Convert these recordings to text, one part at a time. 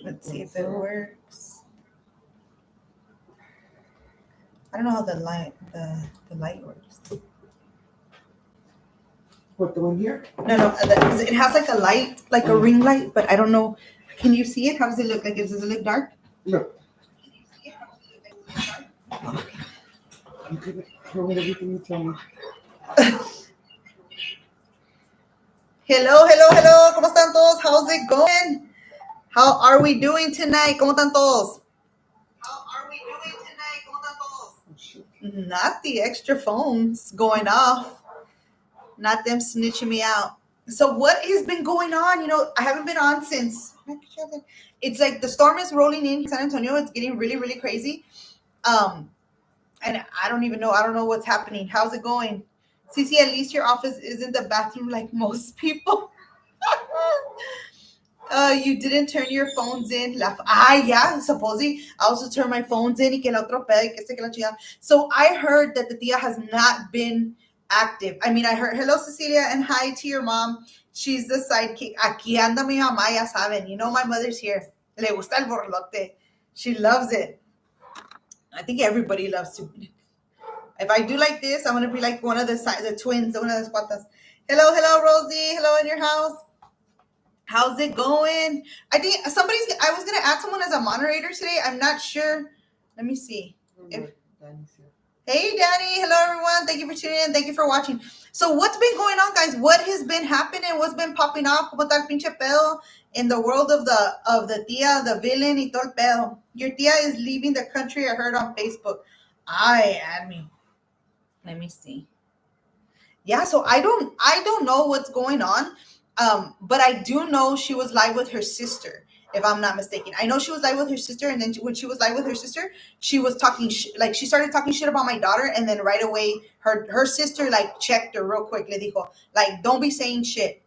Let's see if it works. I don't know how the light works. What, the one here? No. It has like a light, like a ring light, but I don't know. Can you see it? How does it look like? Does it look dark? Look. You can tell me everything you tell me. Hello. ¿Cómo están todos? How's it going? How are we doing tonight? ¿Cómo están todos? Not the extra phones going off. Not them snitching me out. So what has been going on? You know, I haven't been on since. It's like the storm is rolling in San Antonio. It's getting really, really crazy. And I don't even know. I don't know what's happening. How's it going? Cici, at least your office isn't the bathroom like most people. You didn't turn your phones in. Yeah, supposedly I also turn my phones in. So I heard that the tia has not been active. I mean, I heard, hello, Cecilia, and hi to your mom. She's the sidekick. Aquí anda mi mamá, ya saben. You know my mother's here. Le gusta el borlote. She loves it. I think everybody loves to. If I do like this, I'm going to be like one of the twins, one of the patas. Hello, Rosie. Hello in your house. How's it going? I think I was going to add someone as a moderator today. I'm not sure. Let me see. Hey, Danny. Hello, everyone. Thank you for tuning in. Thank you for watching. So what's been going on, guys? What has been happening? What's been popping off? ¿Cómo está el pinche pedo in the world of the tia, the villain y todo el pedo? Your tia is leaving the country. I heard on Facebook. Let me see. Yeah, so I don't know what's going on. But I do know she was live with her sister, if I'm not mistaken. I know she was live with her sister, and then when she was live with her sister, she was talking she started talking shit about my daughter, and then right away her sister like checked her real quick. Le dijo, like, don't be saying shit.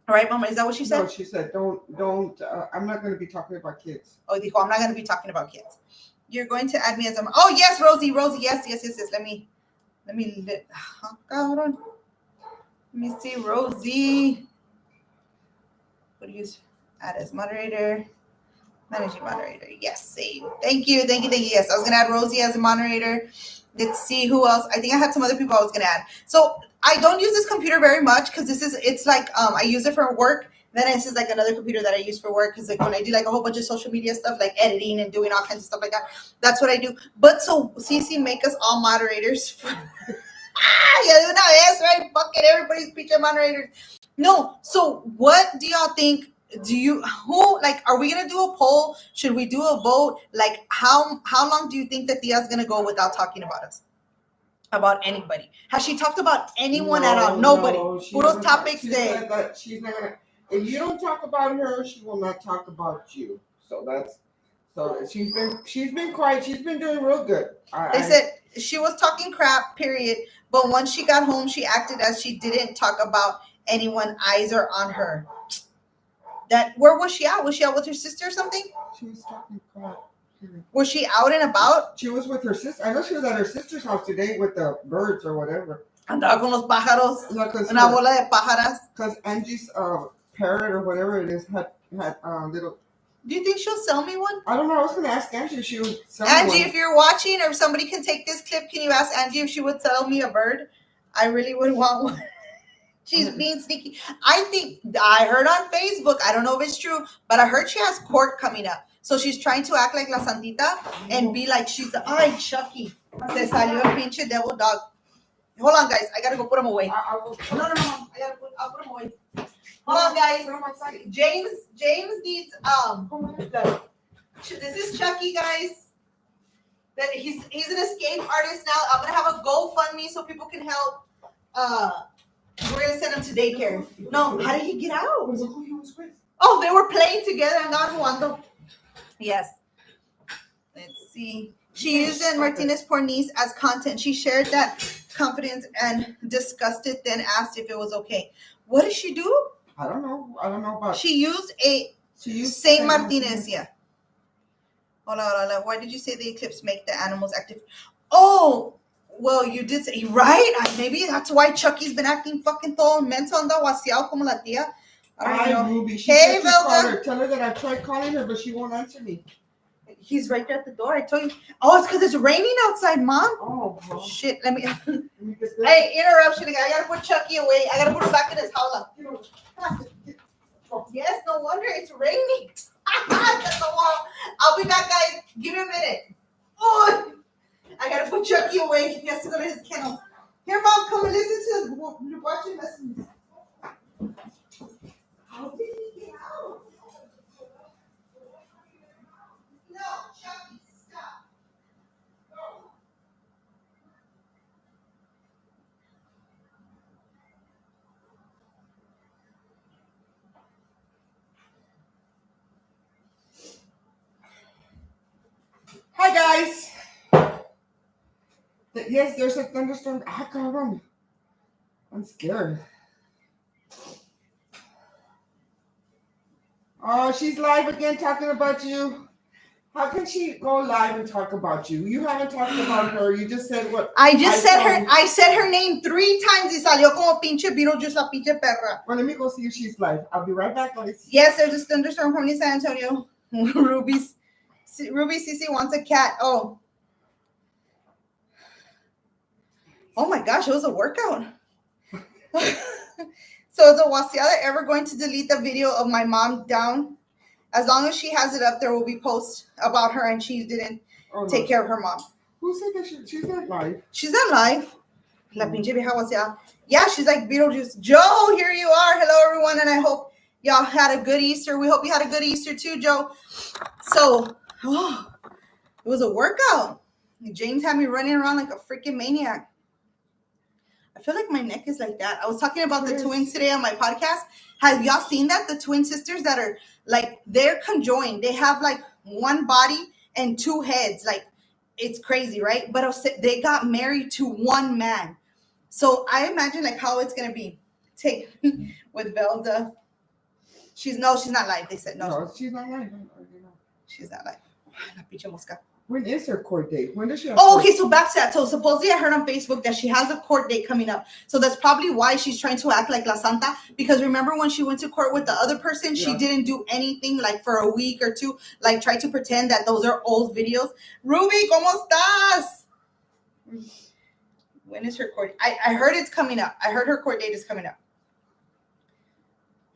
All right, Mama, is that what she said? No, she said, don't. I'm not going to be talking about kids. Oh, dijo, I'm not going to be talking about kids. You're going to add me as a. Oh yes, Rosie, yes. Let me. Hold on. Let me see, Rosie. What do you add as moderator? Managing moderator. Yes, save. Thank you. Yes, I was going to add Rosie as a moderator. Let's see who else. I think I had some other people I was going to add. So I don't use this computer very much because it's like, I use it for work. Then this is like another computer that I use for work because like when I do like a whole bunch of social media stuff, like editing and doing all kinds of stuff like that, that's what I do. But so Cici, make us all moderators. For right? Fuck it, everybody's preaching moderators. No, so what do y'all think? Are we gonna do a poll? Should we do a vote? Like how long do you think that Tia's gonna go without talking about us? About anybody? Has she talked about anyone at all? Nobody. Puros topics there. That she's not gonna. If you don't talk about her, she will not talk about you. So she's been quiet. She's been doing real good. They said she was talking crap, period. But once she got home, she acted as she didn't talk about anyone. Eyes are on her. Where was she at? Was she out with her sister or something? She was talking crap. Was she out and about? She was with her sister. I know she was at her sister's house today with the birds or whatever. Andaba con los pájaros. Una bola de pájaras. Because Angie's parrot or whatever it is had little. Do you think she'll sell me one? I don't know. I was going to ask Angie if she would sell me Angie, one. if you're watching or if somebody can take this clip, can you ask Angie if she would sell me a bird? I really would want one. She's being sneaky. I think I heard on Facebook, I don't know if it's true, but I heard she has court coming up. So she's trying to act like La Santita and be like she's the, ay, Chucky. Se salió el pinche devil dog. Hold on, guys. I got to go put him away. No. I'll put him away. Hold on, guys. James needs, this is Chucky, guys. That he's an escape artist now. I'm going to have a GoFundMe so people can help. We're going to send him to daycare. No, how did he get out? Oh, they were playing together. Andaban jugando. Yes. Let's see. She used Martinez poor niece as content. She shared that confidence and discussed it, then asked if it was okay. What did she do? I don't know about. She used Saint Martinez. Yeah. Hold on. Why did you say the eclipse make the animals active? Oh, well, you did say, right? Maybe that's why Chucky's been acting fucking todo mental, anda vaciado como la tía. I don't even know. Ruby. She Hey, said to call Velda. her. Tell her that I tried calling her, but she won't answer me. He's right there at the door. I told you. Oh, it's because it's raining outside, Mom. Oh, well. Shit. Let me. Let me get this. Hey, interruption. I gotta put Chucky away. I gotta put him back in his house. Yes, no wonder it's raining. I'll be back, guys. Give me a minute. Oh, I gotta put Chucky away. He has to go to his kennel. Here, Mom, come and listen to watching lessons. How did he get out? No, Chucky, stop. Hi, guys. Yes, there's a thunderstorm. Ah, cabrón. I'm scared. Oh, she's live again talking about you. How can she go live and talk about you? You haven't talked about her. You just said what? I said her name 3 times y salió como pinche Beetlejuice la pinche perra. Well, let me go see if she's live. I'll be right back, guys. Yes, there's a thunderstorm coming in San Antonio. Ruby Cece wants a cat. Oh my gosh, it was a workout. So is Wasiala ever going to delete the video of my mom down? As long as she has it up, there will be posts about her and she didn't take care of her mom. Who said that she's not live? She's not live. La pinche vieja Wasiala. Yeah, she's like Beetlejuice. Joe, here you are. Hello, everyone, and I hope y'all had a good Easter. We hope you had a good Easter too, Joe. So, it was a workout. James had me running around like a freaking maniac. I feel like my neck is like that. I was talking about the twins today on my podcast. Have y'all seen that? The twin sisters that are like, they're conjoined. They have like one body and 2 heads. Like, it's crazy, right? But they got married to one man. So I imagine like how it's going to be. Take with Velda. She's not live. They said no. She's not live. She's not live. La pinche mosca. When is her court date? When does she have okay, so back to that. So supposedly I heard on Facebook that she has a court date coming up. So that's probably why she's trying to act like La Santa. Because remember when she went to court with the other person, she didn't do anything like for a week or 2, like try to pretend that those are old videos. Ruby, ¿cómo estás? When is her court? I heard it's coming up. I heard her court date is coming up.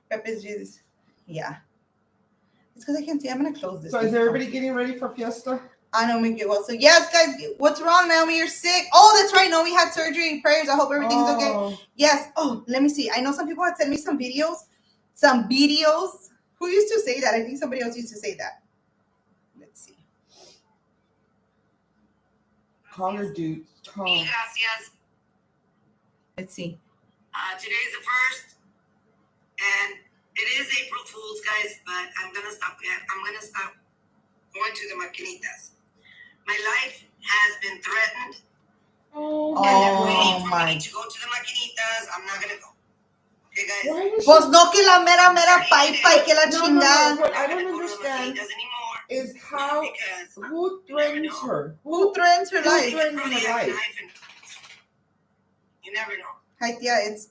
Pepe's Jesus. Yeah. It's because I can't see. I'm going to close this. So is everybody getting ready for Fiesta? I know we get well. So yes, guys, what's wrong, Naomi? You're sick. Oh, that's right. Naomi had surgery. Prayers. I hope everything's okay. Yes. Oh, let me see. I know some people had sent me some videos. Who used to say that? I think somebody else used to say that. Let's see. Call her, dude. Call. Gracias. Let's see. Today is the 1st, and it is April Fool's, guys. But I'm gonna stop going to the maquinitas. My life has been threatened. Oh, and they're waiting for me to go to the maquinitas. I'm not gonna go. Okay, guys? Pues no que la mera paipa y que la chingada. What I don't understand is how, who threatens her? Who threatens her life? You never know. Hi, Tia, it's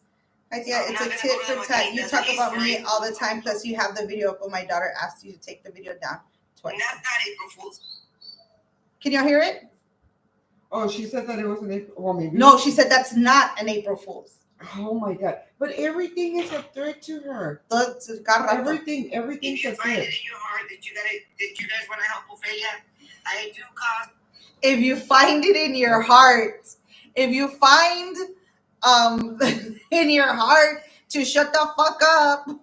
a tit for tat. You talk about me all the time, plus you have the video up when my daughter asked you to take the video down twice. And that's not April Fool's. Can y'all hear it? Oh, she said that it was an April. Well, maybe. No, she said that's not an April Fool's. Oh my God! But everything is a threat to her. Everything's a If you threat. find it in your heart that you guys want to help Ophelia, I do cost. If you find it in your heart, if you find in your heart to shut the fuck up. One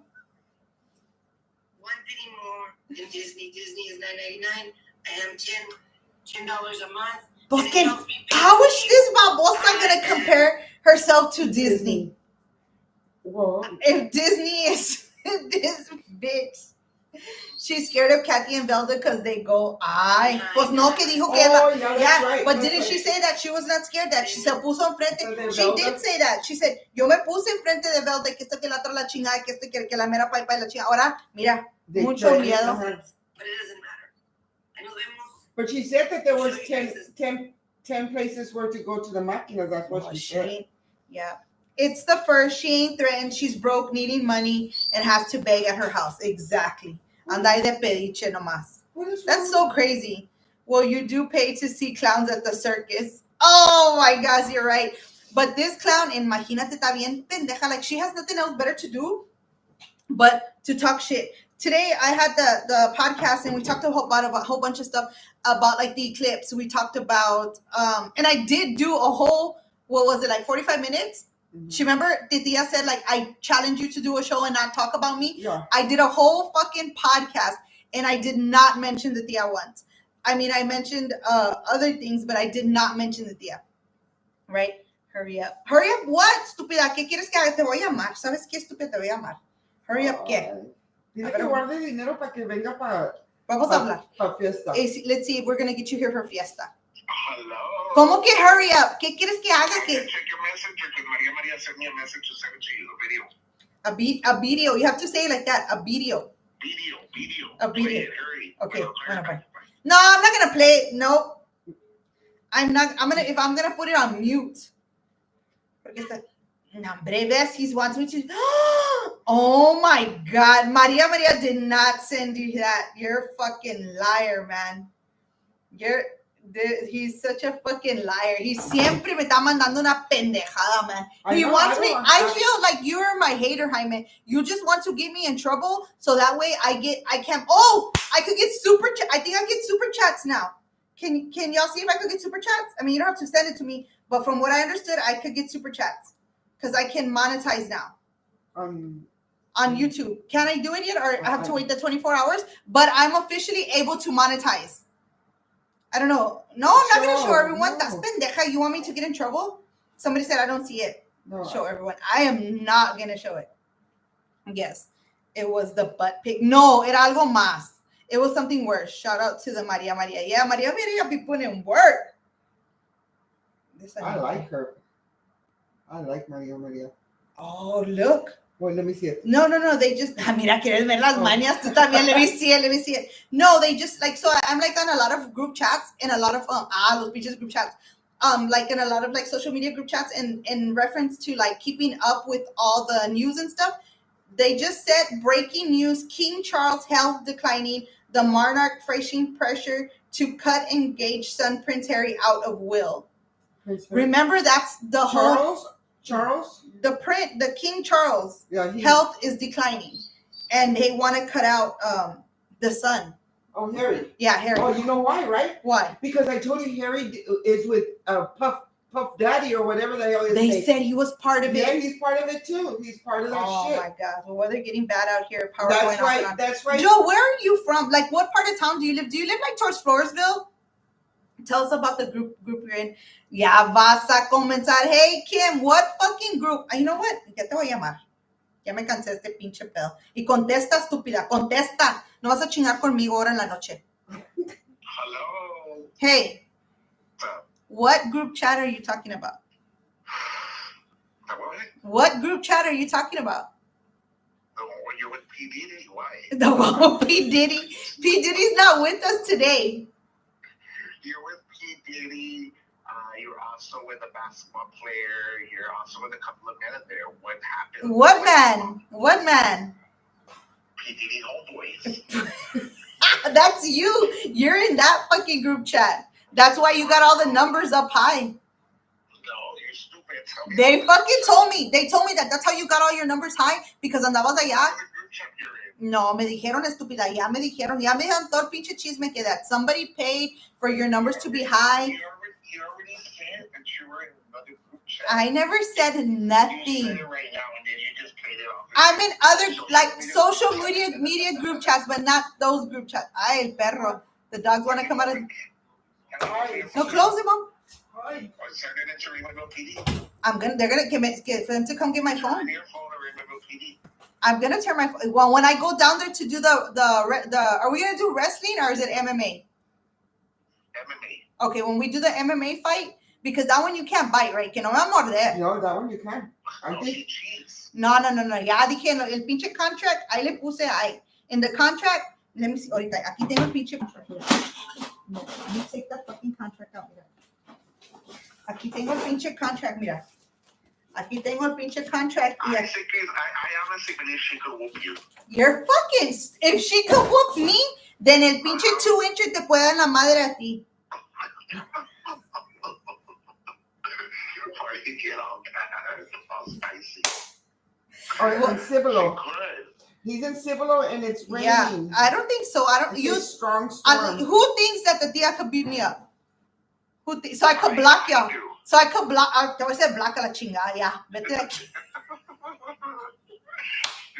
penny more than Disney. Disney is $9.99. I am $10 a month. How is this babosa gonna compare herself to Disney? Well, if Disney is this bitch, she's scared of Kathy and Velda because they go, ay, pues no, que dijo que that's right. But didn't she say that she was not scared, that she se puso enfrente? She did say that. She said, yo me puse enfrente de Velda, que esto que la otra la chingada, que esto que la mera paipa y la chingada. Ahora, mira, mucho miedo. But it doesn't matter. I know but she said that there was 10 places where to go to the máquinas. That's what she said. Yeah. It's the first. She ain't threatened. She's broke, needing money, and has to beg at her house. Exactly. Anda ahí de pediche nomás. That's so crazy. Well, you do pay to see clowns at the circus. Oh my gosh, you're right. But this clown, imagínate, está bien pendeja. Like, she has nothing else better to do but to talk shit. Today I had the podcast and we talked about a whole bunch of stuff about like the eclipse. We talked about and I did do a whole, what was it, like 45 minutes? Mm-hmm. She remember Titia said like I challenge you to do a show and not talk about me. Yeah. I did a whole fucking podcast and I did not mention the Tia once. I mean, I mentioned other things, but I did not mention the Tia. Right? Hurry up. Hurry up what? Estúpida, ¿qué quieres que haga? Te voy a llamar. ¿Sabes qué, estúpida? Te voy a llamar. Hurry up, ¿qué? Dile que guarde dinero para que venga para Vamos a hablar. fiesta. Let's see if we're going to get you here for fiesta. Hello. ¿Cómo que hurry up? ¿Qué quieres que haga? Check your messenger because Maria sent me a message to send it to you, the video. A video. You have to say it like that. A video. Video. A Play video. it, hurry. Okay. Well, Bye. No, I'm not going to play it. No. I'm not. If I'm going to put it on mute. Porque está... Hombre, ves, he wants me to. Oh my God. Maria did not send you that. You're a fucking liar, man. He's such a fucking liar. He siempre me está mandando una pendejada, man. He wants me. I feel like you're my hater, Jaime. You just want to get me in trouble so that way I could get super chat. I think I get super chats now. Can y'all see if I could get super chats? I mean, you don't have to send it to me, but from what I understood, I could get super chats. Because I can monetize now on YouTube. Can I do it yet? Or I have to wait the 24 hours? But I'm officially able to monetize. I don't know. No, I'm not going to show everyone. That's pendeja. You want me to get in trouble? Somebody said I don't see it. No. Show everyone. I am not going to show it. Yes. It was the butt pic. No, era algo más. It was something worse. Shout out to the Maria. Yeah, Maria be putting in work. I like her. I like Maria. Oh, look. Well, let me see it. No. They just, mira, quieres ver las mañas. Tú también, let me see it. No, they just, like, so I'm, like, on a lot of group chats and a lot of, those bitches group chats. Like, in a lot of, like, social media group chats and in reference to, like, keeping up with all the news and stuff. They just said, breaking news, King Charles' health declining, the monarch facing pressure to cut engaged son Prince Harry out of will. Remember, that's the Charles? The King Charles, health is declining, and they want to cut out the son. Oh, Harry. Yeah, Harry. Oh, you know why, right? Why? Because I told you Harry is with Puff Daddy or whatever the hell is. They said he was part of it. Yeah, he's part of it too. He's part of that shit. Oh my God! Well, they're getting bad out here. Power that's going right. off. That's right. Joe, where are you from? Like, what part of town do you live? Do you live like towards Floresville? Tell us about the group you're in. Ya vas a comenzar. Hey, Kim, what fucking group? You know what? Ya te voy a llamar. Ya me cansé de este pinche pedo. Y contesta, estúpida. Contesta. No vas a chingar conmigo ahora en la noche. Hello. Hey. What's up? What group chat are you talking about? What? What group chat are you talking about? The one where you're with P. Diddy? Why? The one with P. Diddy. P. Diddy's not with us today. You're with P. Diddy. You're also with a basketball player. You're also with a couple of men in there. What happened? What man? What man? P. Diddy homeboys. That's you. You're in that fucking group chat. That's why you got all the numbers up high. No, you're stupid. Tell me They fucking told me. They told me that that's how you got all your numbers high because andabas allá. what group chat you're in. No, me dijeron, estúpida. Ya me dijeron todo el pinche chisme que that somebody paid for your numbers to be high. You already said that you were in another group chat. I never said You nothing. said it right now, and then you just played it off. I'm in other like social media group chats, but not those group chats. Ay, el perro. The dogs want to come out of. No, close it, mom. Hi. Send it to Rainbow PD. They're gonna get for them to come get my phone. Turn your phone to Rainbow PD. I'm gonna turn my well when I go down there to do the. Are we gonna do wrestling or is it MMA? MMA. Okay, when we do the MMA fight, because that one you can't bite, right? Que no me va a morder. No, that one you can. I Oh, think. jeez. No. Ya dije, no, el pinche contract, ahí le puse ahí. In the contract, let me see. Ahorita, aquí tengo el pinche contract. No, let me take the fucking contract out. Mira. Aquí tengo el pinche contract, mira. Aquí tengo el pinche contract. I honestly believe she could whoop you. You're fucking. If she could whoop me, then el pinche 2 inches te puede dar la madre a ti. You're party to get all bad, all spicy. Or in Cibolo. She could. He's in Cibolo and it's raining. Yeah, I don't think so. I don't. It's You. a strong storm. Who thinks that the tia could beat me up? So I could block y'all. So I could block. Te voy a decir block a la chingada. Ya. Vete de aquí.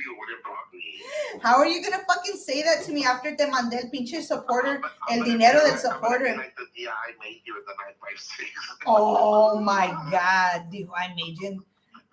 You wouldn't block me. How are you gonna fucking say that to me after te mandé el pinche supporter, el dinero del supporter? Like the DI made you in the 956. Oh my God, dijo, I made you.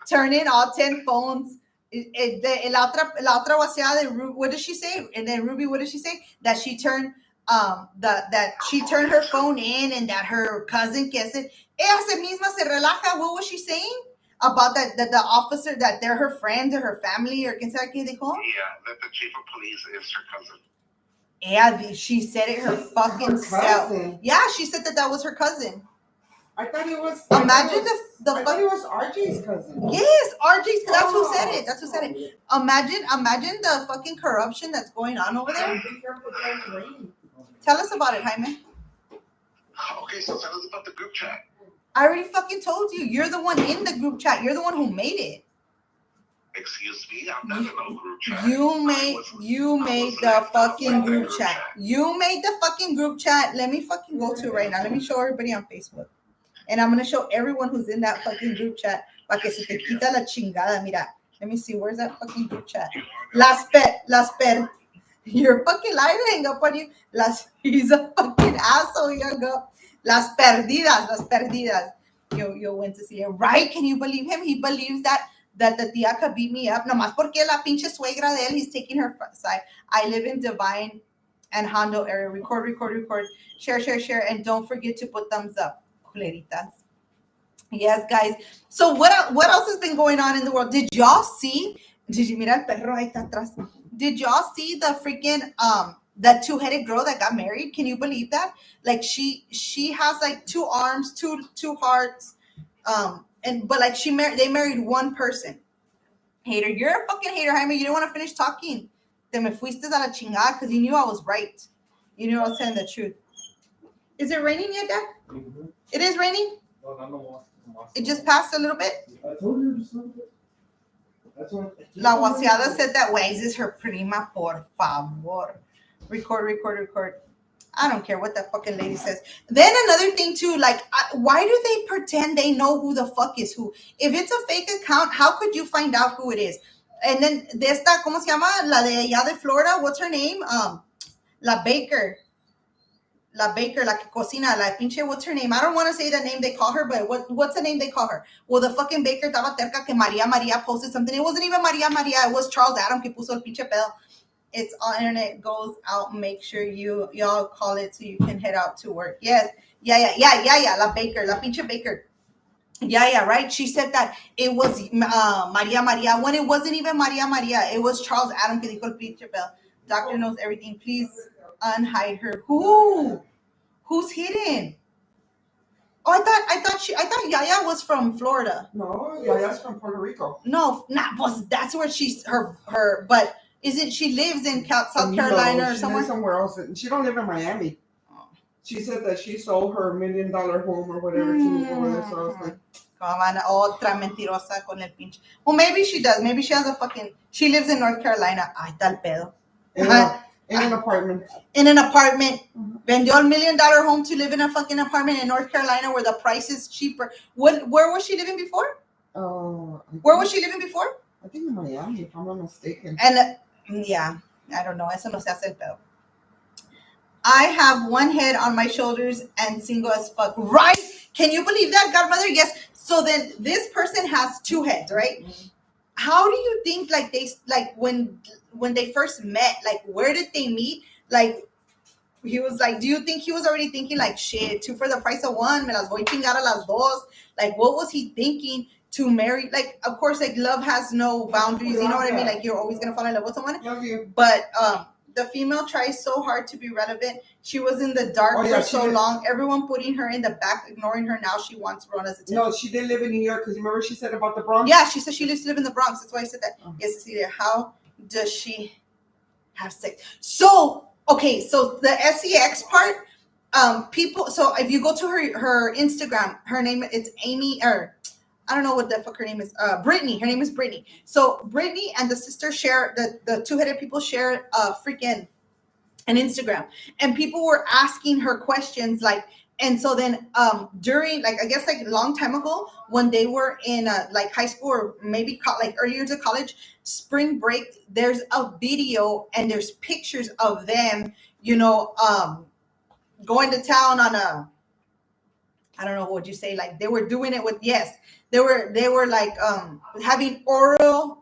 Turn in all 10 phones. La otra vaciada de Ruby, what did she say? And then Ruby, what did she say? That she turned that she turned her phone in and that her cousin que se ella se misma se relaja. What was she saying? About that the officer, that they're her friends or her family or quién sabe qué dijo? Yeah, that the chief of police is her cousin. Yeah, she said it her fucking self. Yeah, she said that was her cousin. I thought it was. Imagine I thought it was RJ's cousin. Yes, RJ's. That's who said it. That's who said it. Imagine the fucking corruption that's going on over there. Tell us about it, Jaime. Okay, so tell us about the group chat. I already fucking told you. You're the one in the group chat. You're the one who made it. Excuse me, I'm not in no group chat. You made the fucking group chat. You made the fucking group chat. Let me fucking go to it right now. Let me show everybody on Facebook. And I'm gonna show everyone who's in that fucking group chat. Pa que se te quita la chingada. Mira. Let me see. Where's that fucking group chat? Las per. You're fucking lying to hang up on you. He's a fucking asshole, young girl. Las perdidas. Yo went to see it. Right? Can you believe him? He believes that the tia could beat me up. Nomás porque la pinche suegra de él, he's taking her side. I live in Divine and Hondo area. Record. Share. And don't forget to put thumbs up. Culeritas. Yes, guys. So what else has been going on in the world? Did y'all see? Did you mira el perro ahí está atrás? Did y'all see the freaking that 2-headed girl that got married? Can you believe that? Like she has like 2 arms, two hearts, but like they married one person. Hater, you're a fucking hater, Jaime. You didn't want to finish talking. Te me fuiste a la chingada because you knew I was right. You knew I was telling the truth. Is it raining yet, Dad? Mm-hmm. It is raining? No. It just passed a little bit? I told you just a little bit. That's what. La Guasiada said that Waze is her prima, por favor. Record. I don't care what that fucking lady says. Then another thing too, like, why do they pretend they know who the fuck is who? If it's a fake account, how could you find out who it is? And then de esta, ¿cómo se llama? La de allá de Florida, what's her name? La Baker, la que cocina, la pinche, what's her name? I don't want to say the name they call her, but what's the name they call her? Well, the fucking Baker estaba terca que Maria posted something. It wasn't even Maria, it was Charles Adam que puso el pinche pedo. It's on internet, goes out, make sure y'all call it so you can head out to work. Yes. Yeah. La Baker, la pinche Baker. Yeah, right. She said that it was Maria when it wasn't even Maria. It was Charles Adam que dijo el pinche pedo. Doctor knows everything. Please unhide her. Who's hidden? Oh, I thought Yaya was from Florida. No, Yaya's from Puerto Rico. No, that's where she's her. But isn't she lives in South Carolina or somewhere? Somewhere else. She don't live in Miami. Oh. She said that she sold her $1 million home or whatever to move over there. So I was like, otra mentirosa con el pinche. Well, maybe she does. Maybe she has she lives in North Carolina. Ay, tal pedo. In an apartment. Mm-hmm. Vendió el $1 million home to live in a fucking apartment in North Carolina where the price is cheaper. Where was she living before? Where was she living before? I think in Miami, if I'm not mistaken. And yeah, I don't know. Eso no se hace el pedo. I have one head on my shoulders and single as fuck. Right? Can you believe that, godmother? Yes. So then this person has 2 heads, right? Mm-hmm. How do you think when they first met, like where did they meet? Like he was like, do you think he was already thinking like, shit, 2 for the price of 1, me las voy a chingar a las dos? Like what was he thinking to marry? Like of course, like love has no boundaries, you know what I mean? Like you're always gonna fall in love with someone. Love you. But The female tries so hard to be relevant. She was in the dark Oh, yeah, for she so did. long. Everyone putting her in the back, ignoring her. Now she wants Rona's attention. No, she did live in New York because remember she said about the Bronx? Yeah, she said she used to live in the Bronx. That's why I said that. Oh. Yes, Cecilia. How does she have sex? So, okay, so the sex part, people. So if you go to her Instagram, her name it's Amy, or I don't know what the fuck her name is. Brittany. Her name is Brittany. So Brittany and the sister share the two-headed people share freaking an Instagram, and people were asking her questions like. And so then during like I guess like a long time ago when they were in like high school or maybe like earlier to college, spring break, there's a video and there's pictures of them, going to town on a, I don't know what would you say, like they were doing it with, yes, they were like having oral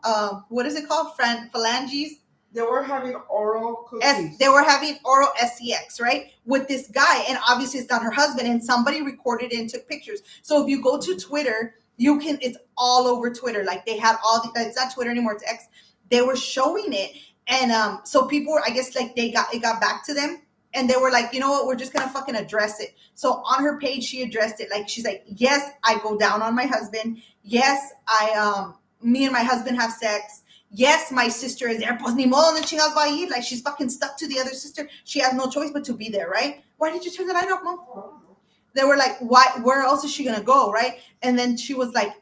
what is it called, phalanges. They were having oral cookies. They were having oral sex, right, with this guy, and obviously it's not her husband, and somebody recorded it and took pictures. So if you go to Twitter, you can, it's all over Twitter. Like they had all the, it's not Twitter anymore, it's X. They were showing it, and so people were, I guess, like it got back to them, and they were like, you know what, we're just gonna fucking address it. So on her page, she addressed it. Like she's like, yes, I go down on my husband. Yes, me and my husband have sex. Yes, my sister is there. Pues ni modo, no chingados va a ir. Like she's fucking stuck to the other sister. She has no choice but to be there, right? Why did you turn the light off, Mom? They were like, why? Where else is she gonna go, right? And then she was like,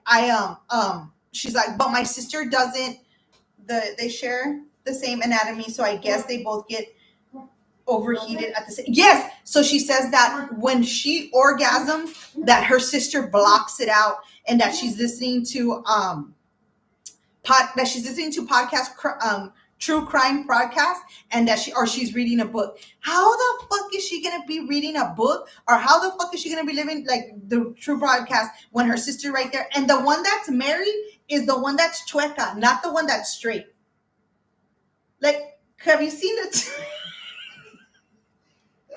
she's like, but my sister doesn't. They share the same anatomy, so I guess they both get overheated at the same. Yes, so she says that when she orgasms, that her sister blocks it out, and that she's listening to podcast, true crime podcast, and that she's reading a book. How the fuck is she gonna be reading a book, or how the fuck is she gonna be living like the true broadcast when her sister right there, and the one that's married is the one that's chueca, not the one that's straight. Like, have you seen it?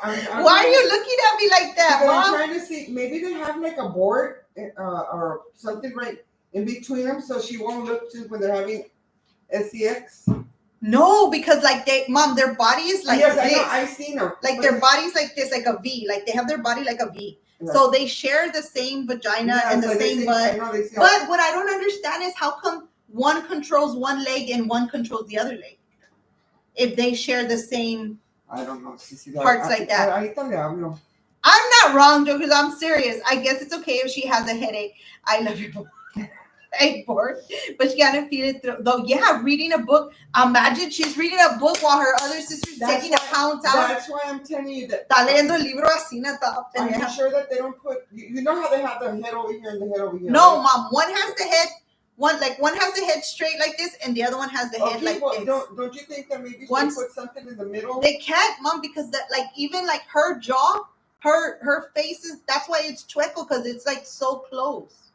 Why are you looking at me like that, Mom? I'm trying to see. Maybe they have like a board or something right in between them, so she won't look to when they're having sex. No, because like Mom, their body is like yes, this. I know, I've seen them. Like their body's like this, like a V. Like they have their body like a V. Right. So they share the same vagina and the same butt. But what I don't understand is how come one controls one leg and one controls the other leg? If they share the same, I don't know, parts like that. I'm not wrong, Joe, because I'm serious. I guess it's okay if she has a headache. I love you. Bored, but she gotta feel it through. Though, yeah, reading a book. Imagine she's reading a book while her other sister's taking a pound out. That's why I'm telling you that. Está leyendo el libro así, Are you sure that they don't put? You know how they have the head over here and the head over here? No, right? Mom. One has the head. One has the head straight like this, and the other one has the head like this. Don't you think that maybe she put something in the middle? They can't, Mom, because that, like, even like her jaw, her face is. That's why it's chueco, because it's like so close.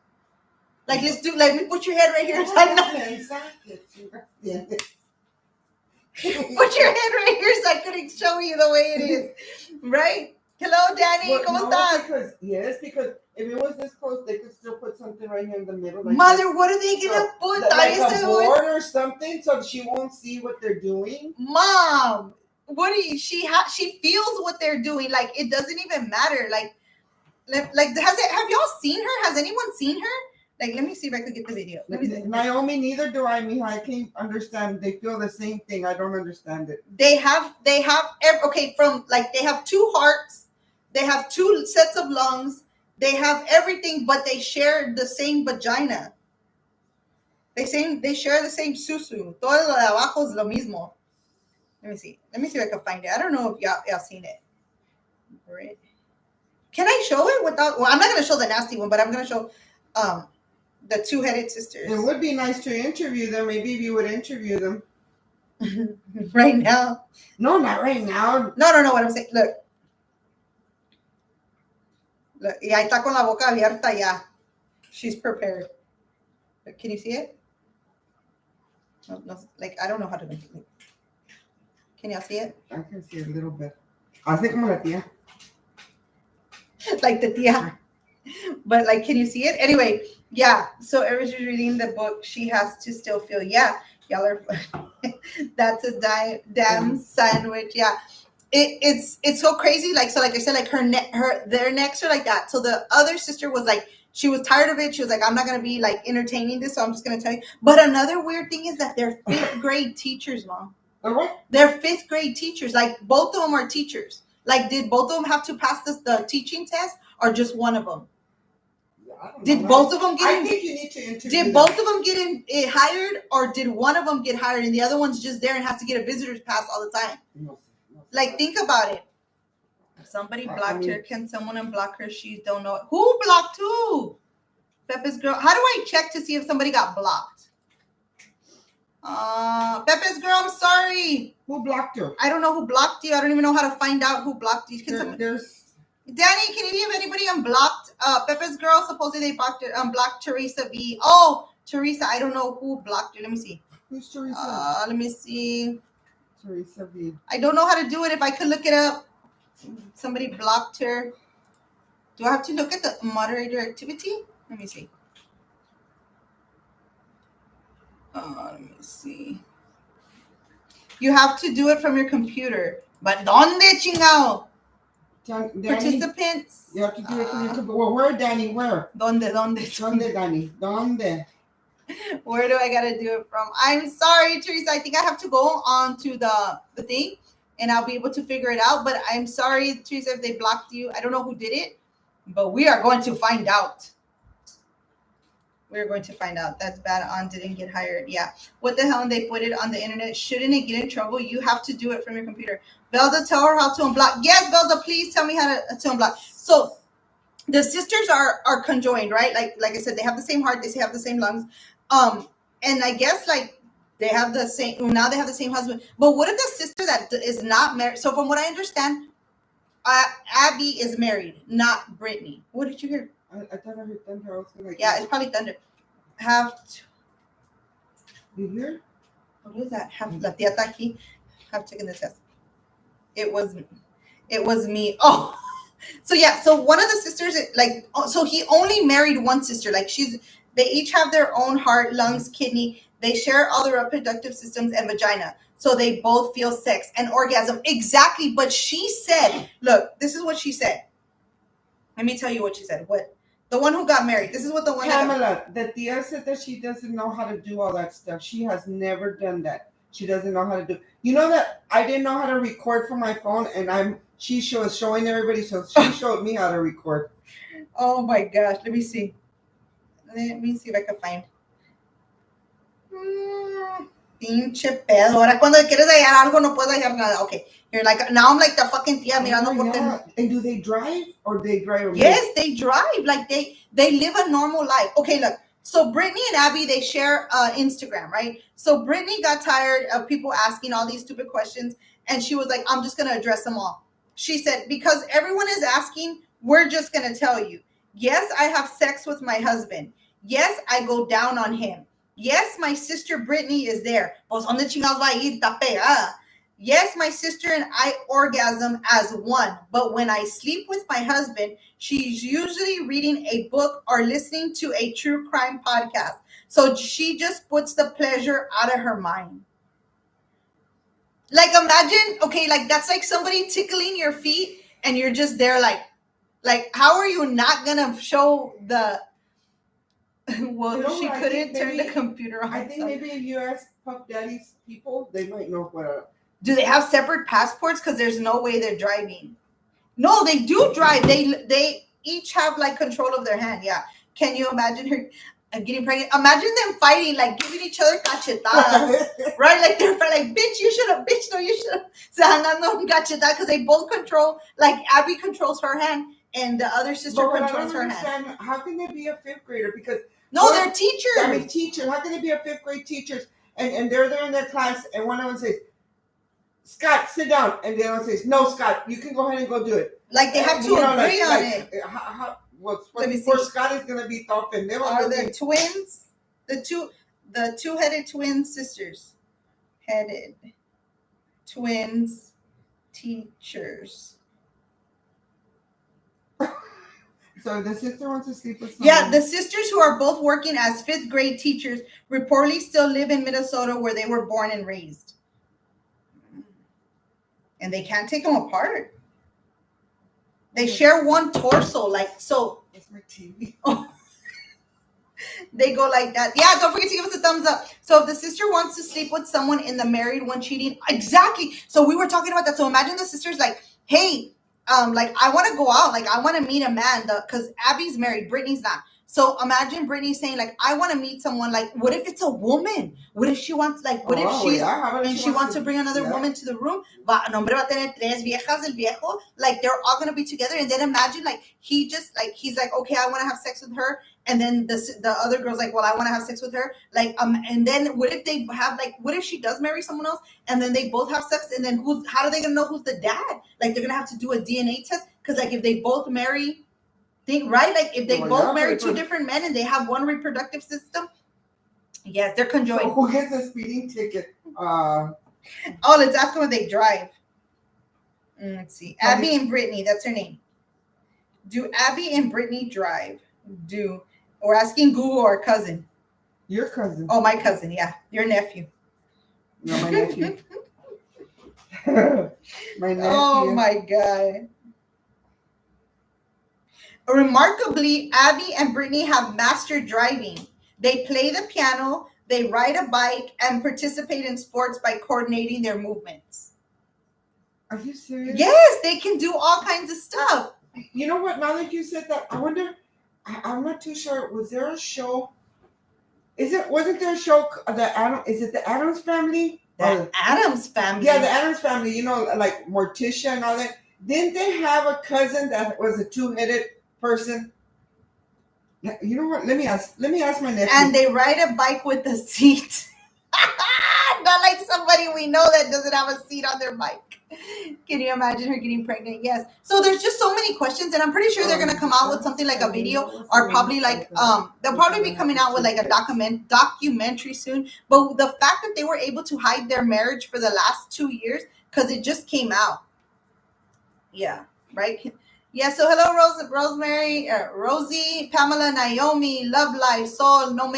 Like, let me put your head right here. Exactly. Put your head right here so I could show you the way it is. Right? Hello, Danny. ¿Cómo estás? Because if it was this close, they could still put something right here in the middle. Like Mother, what are they going to put? Like a board or something so she won't see what they're doing? Mom, she feels what they're doing. Like, it doesn't even matter. Like have y'all seen her? Has anyone seen her? Like, let me see if I could get the video. Naomi, neither do I, Mija. I can't understand. They feel the same thing. I don't understand it. They have from like they have two hearts, they have two sets of lungs, they have everything, but they share the same vagina. They share the same susu. Todo lo de abajo es lo mismo. Let me see if I can find it. I don't know if y'all seen it. Right. Can I show it without? Well, I'm not gonna show the nasty one, but I'm gonna show the two-headed sisters. It would be nice to interview them. Maybe if you would interview them. Right now. No, not right now. No, what I'm saying. Look. Y ahí está con la boca abierta ya. She's prepared. Look, can you see it? No, like, I don't know how to make it. Can y'all see it? I can see it a little bit. Así como la tía. Like the tía. But, like, can you see it? Anyway, yeah. So, ever she's reading the book, she has to still feel, yeah, y'all are That's a damn sandwich. Yeah. It's so crazy. Like, so like I said, like their necks are like that. So the other sister was like, she was tired of it. She was like, I'm not gonna be like entertaining this, so I'm just gonna tell you. But another weird thing is that they're fifth grade teachers, Mom. What? They're fifth grade teachers. Like both of them are teachers. Like, did both of them have to pass the teaching test, or just one of them? Did both of them get? I think you need to interview Did them. both of them get hired, or did one of them get hired and the other one's just there and has to get a visitor's pass all the time? No, Like, think about it. Somebody blocked her. Can someone unblock her? She don't know. Who blocked who? Pepe's girl. How do I check to see if somebody got blocked? Pepe's girl, I'm sorry. Who blocked her? I don't know who blocked you. I don't even know how to find out who blocked you. Danny, can you see if anybody unblocked Pepe's girl? Supposedly they unblocked Teresa V. Oh, Teresa, I don't know who blocked you. Let me see. Who's Teresa? Let me see. Teresa V. I don't know how to do it. If I could look it up. Somebody blocked her. Do I have to look at the moderator activity? Let me see. Let me see. You have to do it from your computer. But ¿dónde, chingao? Danny, Participants. you have to do it from your computer. Well, where, Danny? Where? ¿Dónde? ¿Dónde, Danny? ¿Dónde? Where do I gotta do it from? I'm sorry, Teresa. I think I have to go on to the thing, and I'll be able to figure it out. But I'm sorry, Teresa, if they blocked you. I don't know who did it, but we are going to find out. We're going to find out. That's bad. On didn't get hired. Yeah. What the hell? And they put it on the internet. Shouldn't it get in trouble? You have to do it from your computer. Belda, tell her how to unblock. Yes, Belda, please tell me how to unblock. So the sisters are conjoined, right? Like I said, they have the same heart. They have the same lungs. And I guess like they have the same. Now they have the same husband. But what if the sister that is not married? So from what I understand, Abby is married, not Brittany. What did you hear? I thought I heard thunder. I was gonna It's probably thunder. Have to. You hear? What is that? Have la tía está aquí. Have taken the test. It was me. Oh, so yeah. So one of the sisters, like, so he only married one sister. Like they each have their own heart, lungs, kidney. They share all the reproductive systems and vagina. So they both feel sex and orgasm. Exactly. But she said, look, this is what she said. Let me tell you what she said. What? The one who got married. This is what the one. Pamela, the tia said that she doesn't know how to do all that stuff. She has never done that. She doesn't know how to do. You know that I didn't know how to record from my phone, and she was showing everybody, so she showed me how to record. Oh my gosh! Let me see. Let me see if I can find. Pinche pedo. Ahora cuando quieres hallar algo no puedes hallar nada. Okay. You're like, now I'm like the fucking tía mirando por. And do they drive or they drive? Yes, they drive. Like they live a normal life. Okay, look. So Brittany and Abby, they share Instagram, right? So Brittany got tired of people asking all these stupid questions, and she was like, I'm just gonna address them all. She said, because everyone is asking, we're just gonna tell you. Yes, I have sex with my husband. Yes, I go down on him. Yes, my sister Brittany is there. Pues donde chingados va a ir? Está pegada. Yes, my sister and I orgasm as one, but when I sleep with my husband, she's usually reading a book or listening to a true crime podcast. So she just puts the pleasure out of her mind. Like, imagine, okay, like that's like somebody tickling your feet and you're just there like how are you not gonna show the well, she couldn't turn the computer on. I think maybe if you ask Puff Daddy's people, they might know what do they have separate passports? Because there's no way they're driving. No, they do drive. They each have like control of their hand. Yeah. Can you imagine her getting pregnant? Imagine them fighting, like giving each other cachetadas, right? Like they're like, bitch, you should have, bitch, no, you should have. Se andan dando cachetada because they both control. Like Abby controls her hand and the other sister controls her hand. How can they be a fifth grader? Because they're teachers. I mean, teachers. How can they be a fifth grade teachers? And they're there in their class, and one of them says, Scott, sit down. And the other one says, no, Scott, you can go ahead and go do it. Like they have to agree on it. Before Scott is going to be talking. Are the twins? The two-headed twin sisters. Headed twins teachers. So the sister wants to sleep with someone. Yeah, the sisters who are both working as fifth grade teachers reportedly still live in Minnesota where they were born and raised. and they can't take them apart. They share one torso, like so. It's my TV. They go like that. Yeah, don't forget to give us a thumbs up. So if the sister wants to sleep with someone in the married one cheating, exactly. So we were talking about that. So imagine the sister's like, hey, like I want to go out, like I want to meet a man, because Abby's married, Brittany's not. So imagine Brittany saying like, I want to meet someone. Like, what if it's a woman? What if she wants like, what if she's and she wants to bring another woman to the room? Va, no, hombre, va a tener tres viejas el viejo. Like they're all gonna be together, and then imagine like he's like, okay, I want to have sex with her. And then the other girl's like, well, I want to have sex with her. Like, and then what if they have like, what if she does marry someone else, and then they both have sex, and then how are they gonna know who's the dad? Like, they're gonna have to do a DNA test, because like if they both marry, right? Like if they both marry two different men and they have one reproductive system, yes, they're conjoined. So who gets a speeding ticket? Oh, let's ask them if they drive. Let's see, Abby and Brittany. That's her name. Do Abby and Brittany drive? We're asking Google or cousin. Your cousin. Oh, my cousin. Yeah, your nephew. No, my nephew. My nephew. Oh my God. Remarkably, Abby and Brittany have mastered driving. They play the piano, they ride a bike, and participate in sports by coordinating their movements. Are you serious? Yes, they can do all kinds of stuff. You know what? Now that you said that, I wonder. I'm not too sure. Was there a show? Wasn't there a show? Is it the Addams Family? The Addams Family. Yeah, the Addams Family. You know, like Morticia and all that. Didn't they have a cousin that was a two-headed person? You know what? Let me ask my nephew. And they ride a bike with a seat. Not like somebody we know that doesn't have a seat on their bike. Can you imagine her getting pregnant? Yes. So there's just so many questions, and I'm pretty sure they're gonna come out with something like a video, or probably like they'll probably be coming out with like a documentary soon. But the fact that they were able to hide their marriage for the last 2 years, because it just came out. Yeah. Right. Yeah. So hello, Rosemary, Rosie, Pamela, Naomi, Love Life, Soul, No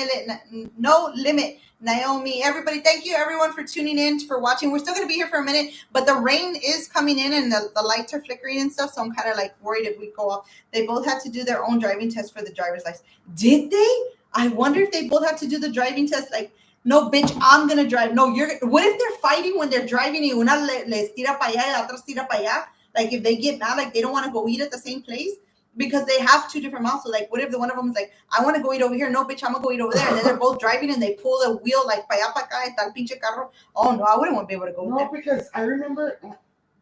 Limit. Naomi, everybody, thank you everyone for tuning in, for watching. We're still going to be here for a minute, but the rain is coming in and the lights are flickering and stuff, so I'm kind of like worried if we go off. They both had to do their own driving test for the driver's license. Did they? I wonder if they both have to do the driving test. Like, no, bitch, I'm going to drive. No, what if they're fighting when they're driving y una les tira para allá y la otra tira para allá? Like, if they get mad, like they don't want to go eat at the same place, because they have two different mouths. So like, what if the one of them is like, I want to go eat over here. No, bitch, I'm gonna go eat over there. And then they're both driving and they pull the wheel like para allá para acá, tal pinche carro. Oh no, I wouldn't want to be able to go. No, because I remember.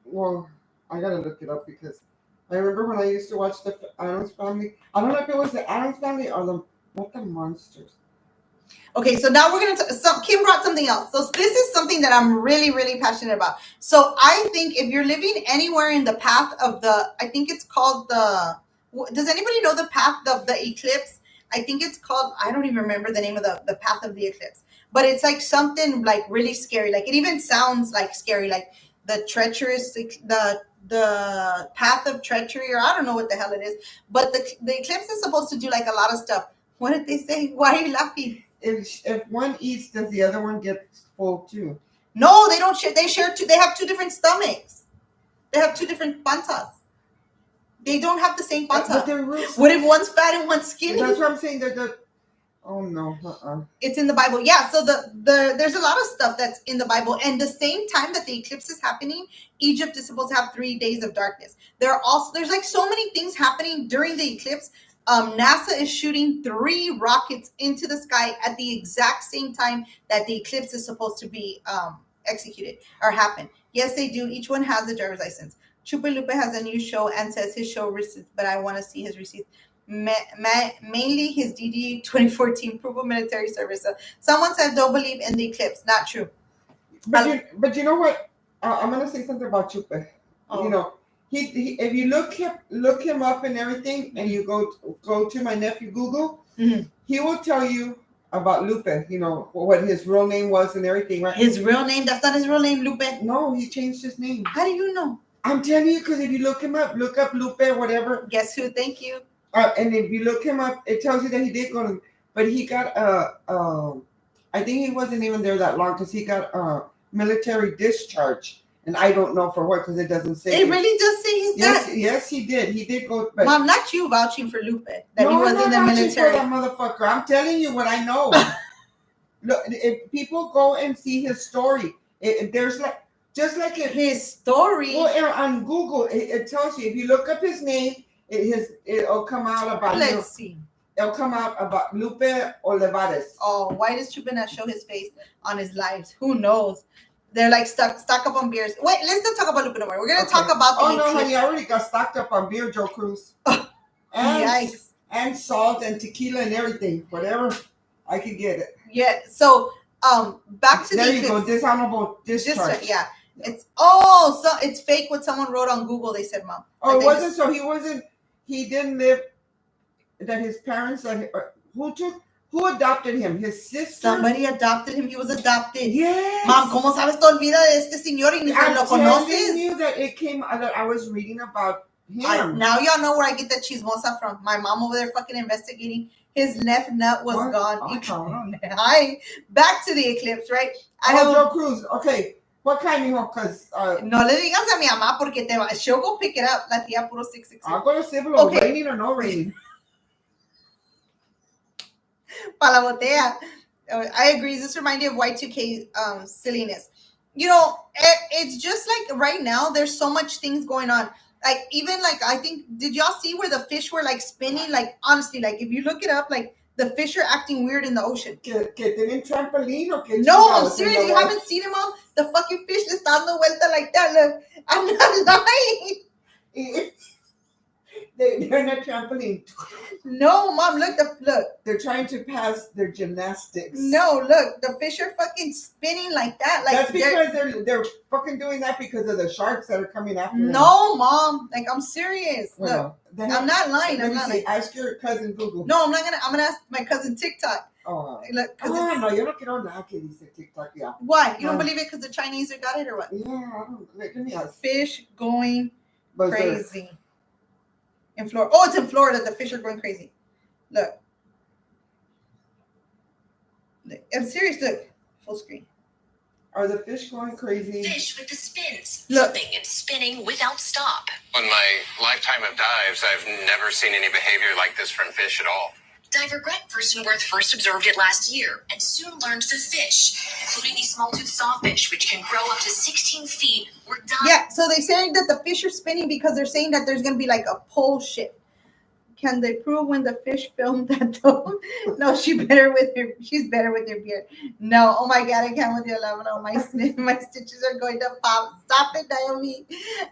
Well, I gotta look it up, because I remember when I used to watch the Addams Family. I don't know if it was the Addams Family or not the Monsters. Okay, so now we're gonna. Kim brought something else. So this is something that I'm really, really passionate about. So I think if you're living anywhere in the path of I think it's called the. Does anybody know the path of the eclipse? I think it's called. I don't even remember the name of the path of the eclipse, but it's like something like really scary. Like it even sounds like scary, like the treacherous, the path of treachery, or I don't know what the hell it is. But the eclipse is supposed to do like a lot of stuff. What did they say? Why are you laughing? If one eats, does the other one get full too? No, they don't share. They share two. They have two different stomachs. They have two different panzas. They don't have the same panza. What if one's fat and one's skinny? That's what I'm saying. Oh no. It's in the Bible. Yeah. So there's a lot of stuff that's in the Bible. And the same time that the eclipse is happening, Egypt is supposed to have 3 days of darkness. There's like so many things happening during the eclipse. NASA is shooting 3 rockets into the sky at the exact same time that the eclipse is supposed to be executed or happen. Yes, they do. Each one has a driver's license. Chupa Lupe has a new show and says his show receipts, but I want to see his receipts. Mainly his DD 2014 proof of military service. So someone said don't believe in the eclipse. Not true. But you know what? I'm gonna say something about Chupa. Oh. You know, he if you look him up and everything, and you go to my nephew Google, he will tell you about Lupe. You know what his real name was and everything, right? His real name? That's not his real name, Lupe. No, he changed his name. How do you know? I'm telling you, because if you look him up, look up Lupe, whatever. Guess who? Thank you. And if you look him up, it tells you that he did go to, but he got I think he wasn't even there that long, because he got military discharge, And I don't know for what because it doesn't say. It really does say he's dead. Yes, he did. He did go. But Mom, not you vouching for Lupe that no, he was I'm not in the vouching military. for that motherfucker. I'm telling you what I know. Look, if people go and see his story, there's like just like his story. Well, on Google, it tells you if you look up his name, it'll come out about. Let's see. It'll come out about Lupe Olivares. Oh, why does Chupa not show his face on his lives? Who knows? They're like stock up on beers. Wait, let's not talk about Lupe no more. We're gonna talk about the no, honey, I already got stocked up on beer, Joe Cruz. Yikes. And salt and tequila and everything. Whatever I could get it. Yeah, so back to there the you go, dishonorable discharge. Yeah. It's fake what someone wrote on Google, they said, Mom. Oh, it wasn't he didn't live that his parents who adopted him? His sister? Somebody adopted him. He was adopted. Yes. Mom, ¿cómo sabes te olvida de este señor y ni lo conoces? I'm telling you that it came that I was reading about him. Now y'all know where I get the chismosa from. My mom over there fucking investigating. His left nut was gone. Hi. Back to the Eclipse, right? Joe Cruz. Okay. What kind, mijo? Because no le digas a mi mamá porque she'll go pick it up. La tía puro 666. I'm going to say below, raining or no raining. Pa la botella. I agree. This reminded me of Y2K silliness. You know, it's just like right now, there's so much things going on. Like, even like, I think, did y'all see where the fish were like spinning? Like, honestly, like if you look it up, like the fish are acting weird in the ocean. Que tienen trampoline o que no, I'm serious. You haven't seen it, Mom? The fucking fish is dando vuelta like that. Look, I'm not lying. They're in a trampoline. No, Mom, look. They're trying to pass their gymnastics. No, look, the fish are fucking spinning like that. Like that's because they're fucking doing that because of the sharks that are coming after them. No, Mom, like I'm serious. Well, look, I'm not lying. I'm not lying. Ask your cousin Google. No, I'm gonna ask my cousin TikTok. Oh, look, no, yo no quiero nada que dice TikTok, yeah. Why? You don't believe it because the Chinese got it or what? Yeah, I don't. Let me ask. Fish going crazy. In Florida. Oh, it's in Florida. The fish are going crazy. Look. I'm serious. Look. Full screen. Are the fish going crazy? Fish with the spins. Look. Flipping and spinning without stop. In my lifetime of dives, I've never seen any behavior like this from fish at all. Diver Greg Furstenworth first observed it last year and soon learned the fish, including these small-toothed sawfish, which can grow up to 16 feet, were dying. Yeah, so they're saying that the fish are spinning because they're saying that there's going to be like a pole shift. Can they prove when the fish filmed that though? No, she's better with her beard. No, oh my God, I can't with your love. No, my stitches are going to pop. Stop it, Naomi.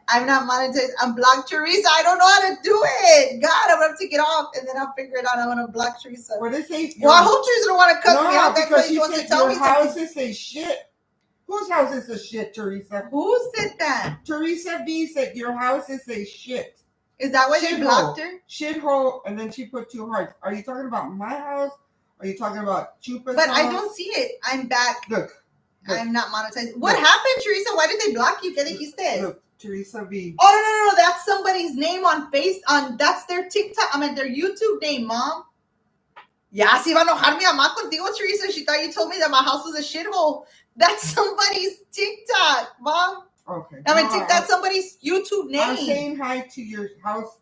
I'm not monetized. I'm blocked Teresa. I don't know how to do it. God, I'm going to take it off and then I'll figure it out. I'm going to block Teresa. What is it? Well, I hope Teresa don't want to cuss me out. That's why she wants to tell me something. Your house is a shit. Whose house is a shit, Teresa? Who said that? Teresa B said your house is a shit. Is that why they blocked her? Shithole, and then she put 2 hearts. Are you talking about my house? Are you talking about Chupa's But house? I don't see it. I'm back. Look. I'm not monetized. What happened, Teresa? Why did they block you? ¿Qué dijiste? Look, Teresa B. Oh, no. That's somebody's name on that's their TikTok. I mean, their YouTube name, Mom. Ya, se iba a enojar mi mamá contigo, Teresa. She thought you told me that my house was a shithole. That's somebody's TikTok, Mom. Okay. I mean, that's somebody's YouTube name. I'm saying hi to your house.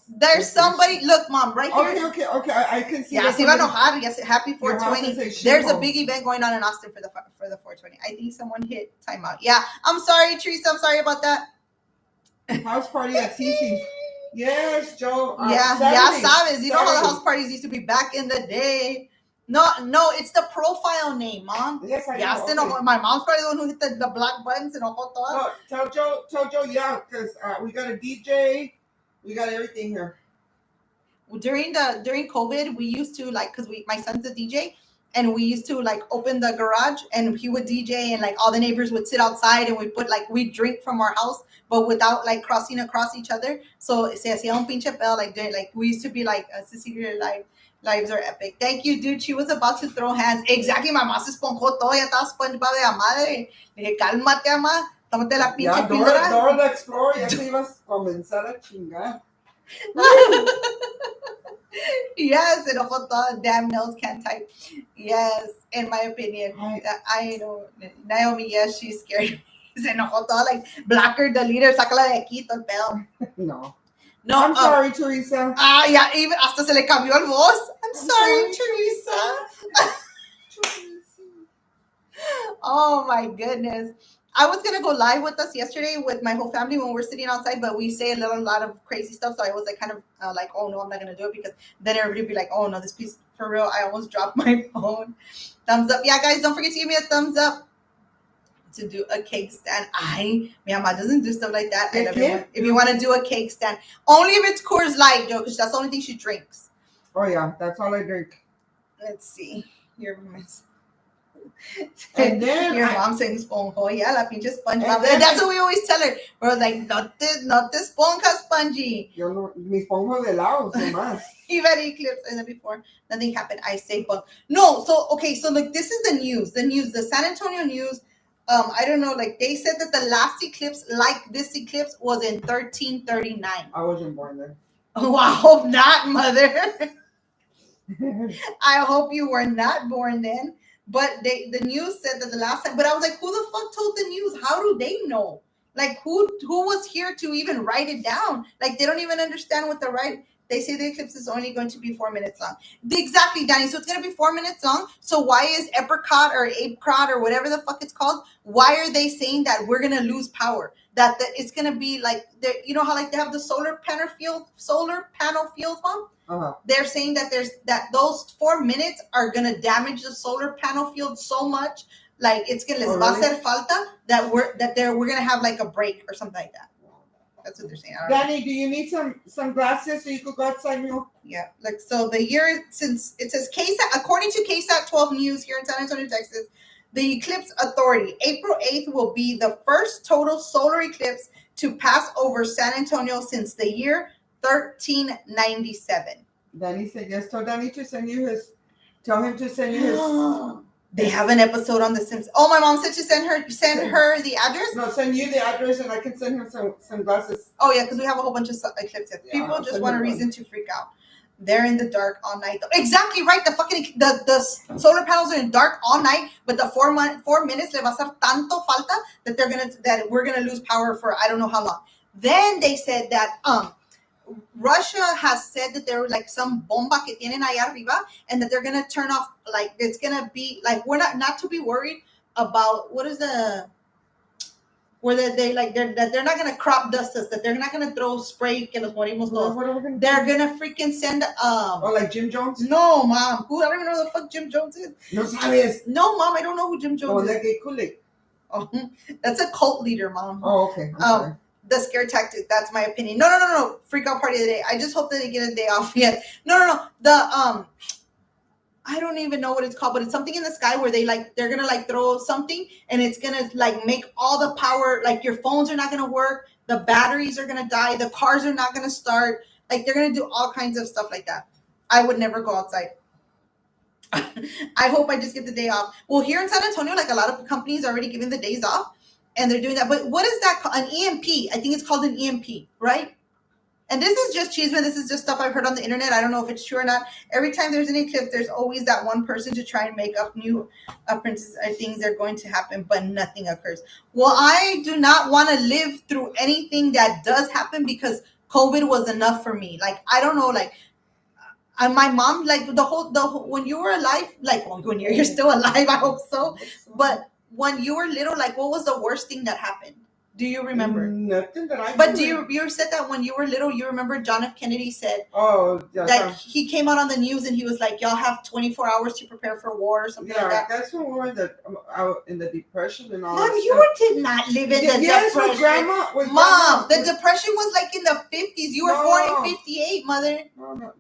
There's somebody. Look, Mom, right here. Okay. I can see. Yeah, se iba a enojar. Yes, happy 420. There's a shithole. big event going on in Austin for the 420. I think someone hit timeout. Yeah, I'm sorry, Teresa. I'm sorry about that. House party at Cece's. Yes, Joe. Ya sabes. You know how the house parties used to be back in the day. No, it's the profile name, Mom. Yes, I know. Okay. My mom's probably the one who hit the black buttons and all that. No, tell Joe, yeah, because we got a DJ, we got everything here. During COVID, we used to because my son's a DJ, and we used to open the garage and he would DJ and all the neighbors would sit outside and we drink from our house, but without crossing across each other. So se hacía un pinche pedo we used to be Cecilia lives are epic. Thank you, dude. She was about to throw hands. Exactly, mamá se esponjó todo, ya estaba SpongeBob de la madre. Le dije, cálmate, mamá. Tómate la pinche píldora. Dora the Explorer, ya te ibas a comenzar a chingar. Yes, se enojó todo. Damn nose can't type. Yes, in my opinion. I know. Naomi, yes, she's scared. Se enojó toda, like, blacker, deleter, sácala de aquí, todo el pedo. No. No, I'm sorry, Teresa. Ya, even hasta se le cambió el voz. I'm sorry, Teresa. Oh my goodness. I was gonna go live with us yesterday with my whole family when we're sitting outside, but we say a lot of crazy stuff. So I was like, kind of like, oh no, I'm not gonna do it because then everybody would be like, oh no, this piece for real. I almost dropped my phone. Thumbs up, yeah, guys. Don't forget to give me a thumbs up to do a cake stand. My mama doesn't do stuff like that. I love you. If you want to do a cake stand, only if it's Coors Light, Joe, because that's the only thing she drinks. Oh yeah, that's all I drink. Let's see. Your miss. And then your mom saying esponjo, yeah, la pinche sponge. Then that's what we always tell her. We're like, not the esponja spongy. Yo no, mis pongo de lado, sin más. You've had Eclipse and then before nothing happened. I say bunk. No, so okay, so like this is the news. The San Antonio news. I don't know, like they said that the last eclipse like this eclipse was in 1339. I wasn't born then. Oh, I hope not, mother. I hope you were not born then. But the news said that the last time, but I was like, who the fuck told the news? How do they know? Like who was here to even write it down? Like they don't even understand what the right. They say the eclipse is only going to be 4 minutes long. Exactly, Danny. So it's going to be 4 minutes long. So why is apricot or apricot or whatever the fuck it's called? Why are they saying that we're going to lose power? That it's going to be like, you know how like they have the solar panel fields, Mom? Uh-huh. They're saying that those 4 minutes are going to damage the solar panel field so much. Like it's going to va a hacer falta that we're going to have like a break or something like that. That's what they're saying. Danny, do you need some glasses so you could go outside, Mule? Yeah, like so the year since it says KSAT, according to KSAT 12 News here in San Antonio, Texas, the Eclipse Authority, April 8th will be the first total solar eclipse to pass over San Antonio since the year 1397. Danny said yes. Tell Danny to send you his. Tell him to send you his. They have an episode on The Simpsons. Oh, my mom said to send her the address. No, send you the address and I can send him some glasses. Oh yeah, because we have a whole bunch of eclipses. Yeah, people just want a reason to freak out. They're in the dark all night. Exactly right. The solar panels are in dark all night, but the 4 minutes le va a hacer tanto falta that we're gonna lose power for I don't know how long. Then they said that Russia has said that there were like some bomba que tienen allá arriba and that they're going to turn off, like it's going to be like, we're not to be worried about what is where they're not going to crop dust us, that they're not going to throw spray que nos morimos todos. They're going to freaking send like Jim Jones? No, Mom. I don't even know who the fuck Jim Jones is. No sabes. No, Mom, I don't know who Jim Jones is. Like a Kool-Aid. Oh, that's a cult leader, Mom. Oh, okay. I'm sorry. The scare tactic. That's my opinion. No. Freak out party of the day. I just hope that they get a day off yet. No. I don't even know what it's called, but it's something in the sky where they're gonna like throw something and it's gonna like make all the power, like your phones are not gonna work, the batteries are gonna die, the cars are not gonna start. Like they're gonna do all kinds of stuff like that. I would never go outside. I hope I just get the day off. Well, here in San Antonio, like a lot of companies are already giving the days off. And they're doing that. But what is that called? An EMP. I think it's called an EMP, right? And this is just chisme. This is just stuff I've heard on the internet. I don't know if it's true or not. Every time there's an eclipse, there's always that one person to try and make up new things that are going to happen, but nothing occurs. Well, I do not want to live through anything that does happen because COVID was enough for me. Like, I don't know, like, my mom, like, the whole when you were alive, like, well, when you're still alive, I hope so. But when you were little, like, what was the worst thing that happened? Do you remember? Nothing that I. But you said that when you were little, you remember John F. Kennedy said, yeah, that he came out on the news and he was like, y'all have 24 hours to prepare for war or something like that. That's when we were in the depression and all. Mom, that you stuff. did not live in the depression. Grandma, Mom, the depression was like in the 50s. You were born in 58, mother. No.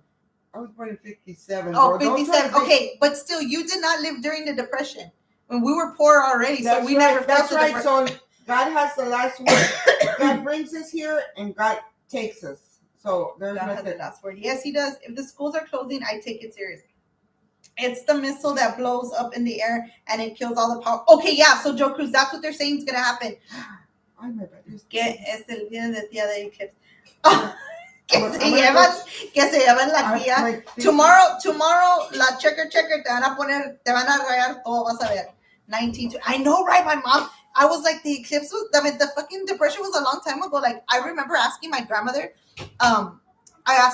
I was born in 57. Oh, 57. Okay, but still, you did not live during the depression. When we were poor already, so we never felt the depression. So God has the last word. God brings us here and God takes us. So there's God has the last word. Yes, he does. If the schools are closing, I take it seriously. It's the missile that blows up in the air and it kills all the power. Okay, yeah. So Joe Cruz, that's what they're saying is gonna happen. Que es el día de tía de Eclipse. Que se llevan la tía. Tomorrow, la checker, te van a rayar todo, vas a ver. 19. I know, right? My mom, I was like, the eclipse was, I mean, the fucking depression was a long time ago. Like, I remember asking my grandmother, I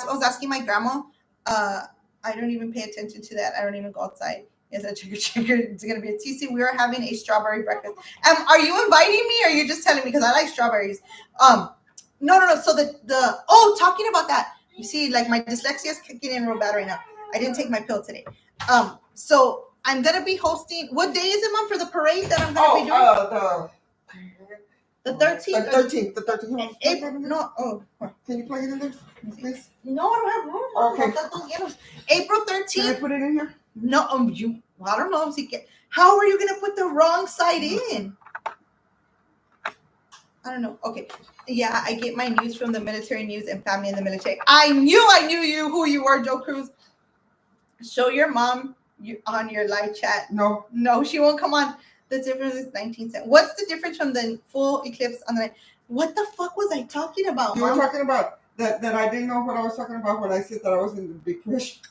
was asking my grandma, I don't even pay attention to that. I don't even go outside. It's a chicken. It's going to be a TC. We are having a strawberry breakfast. Are you inviting me or are you just telling me? Because I like strawberries. No. So talking about that. You see, like my dyslexia is kicking in real bad right now. I didn't take my pill today. So I'm going to be hosting. What day is it, Mom, for the parade that I'm going to be doing? The 13th. The 13th. April. No. Oh. Can you plug it in there, please? No, I don't have room. Okay. April Can I 13th. put it in here? No, I don't know if you can. How are you going to put the wrong side in? I don't know. Okay. Yeah, I get my news from the military news and family in the military. I knew you who you are, Joe Cruz. Show your mom on your live chat. No, she won't come on. The difference is 19 cents. What's the difference from the full eclipse on the night? What the fuck was I talking about, you Mom? were talking about that I didn't know what I was talking about when I said that I was in the depression.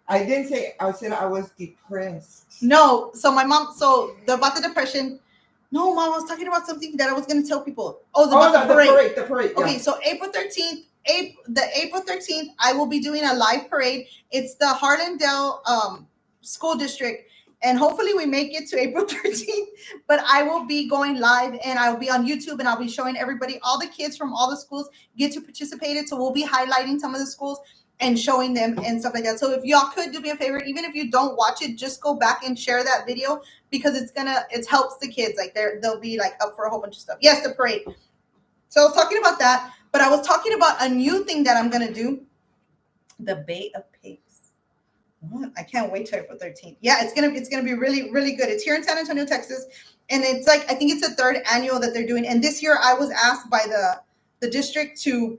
I didn't say, I said I was depressed. No, so my mom, about the depression. No, Mom, I was talking about something that I was going to tell people. The parade. The parade. Yeah. Okay, so April 13th, April 13th, I will be doing a live parade. It's the Harlandale School District. And hopefully we make it to April 13th, but I will be going live and I'll be on YouTube and I'll be showing everybody, all the kids from all the schools get to participate in. So we'll be highlighting some of the schools and showing them and stuff like that. So if y'all could do me a favor, even if you don't watch it, just go back and share that video because it helps the kids. Like they'll be like up for a whole bunch of stuff. Yes, the parade. So I was talking about that, but I was talking about a new thing that I'm going to do. The Bay of Pigs. What? I can't wait till April 13th. Yeah, it's gonna be really, really good. It's here in San Antonio, Texas, and it's like I think it's the 3rd annual that they're doing. And this year, I was asked by the district to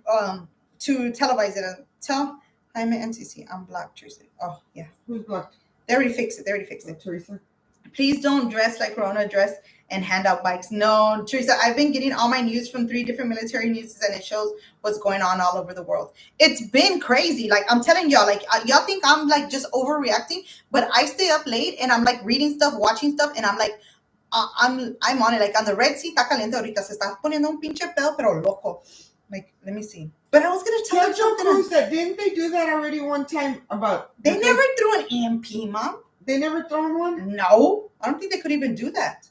televise it. Tell I'm an MCC. I'm blocked, Teresa. Oh yeah, Who's blocked? They already fixed it. Teresa. Please don't dress like Corona dress and hand out bikes. No, Teresa, I've been getting all my news from 3 different military news and it shows what's going on all over the world. It's been crazy. Like I'm telling y'all, like y'all think I'm like just overreacting, but I stay up late and I'm like reading stuff, watching stuff, and I'm like, I'm on it. Like on the Red Sea, está caliente ahorita. Se está poniendo un pinche pedo, pero loco. Like, let me see. But I was gonna tell you something. That didn't they do that already one time about? They never threw an EMP, Mom. They never thrown one? No, I don't think they could even do that.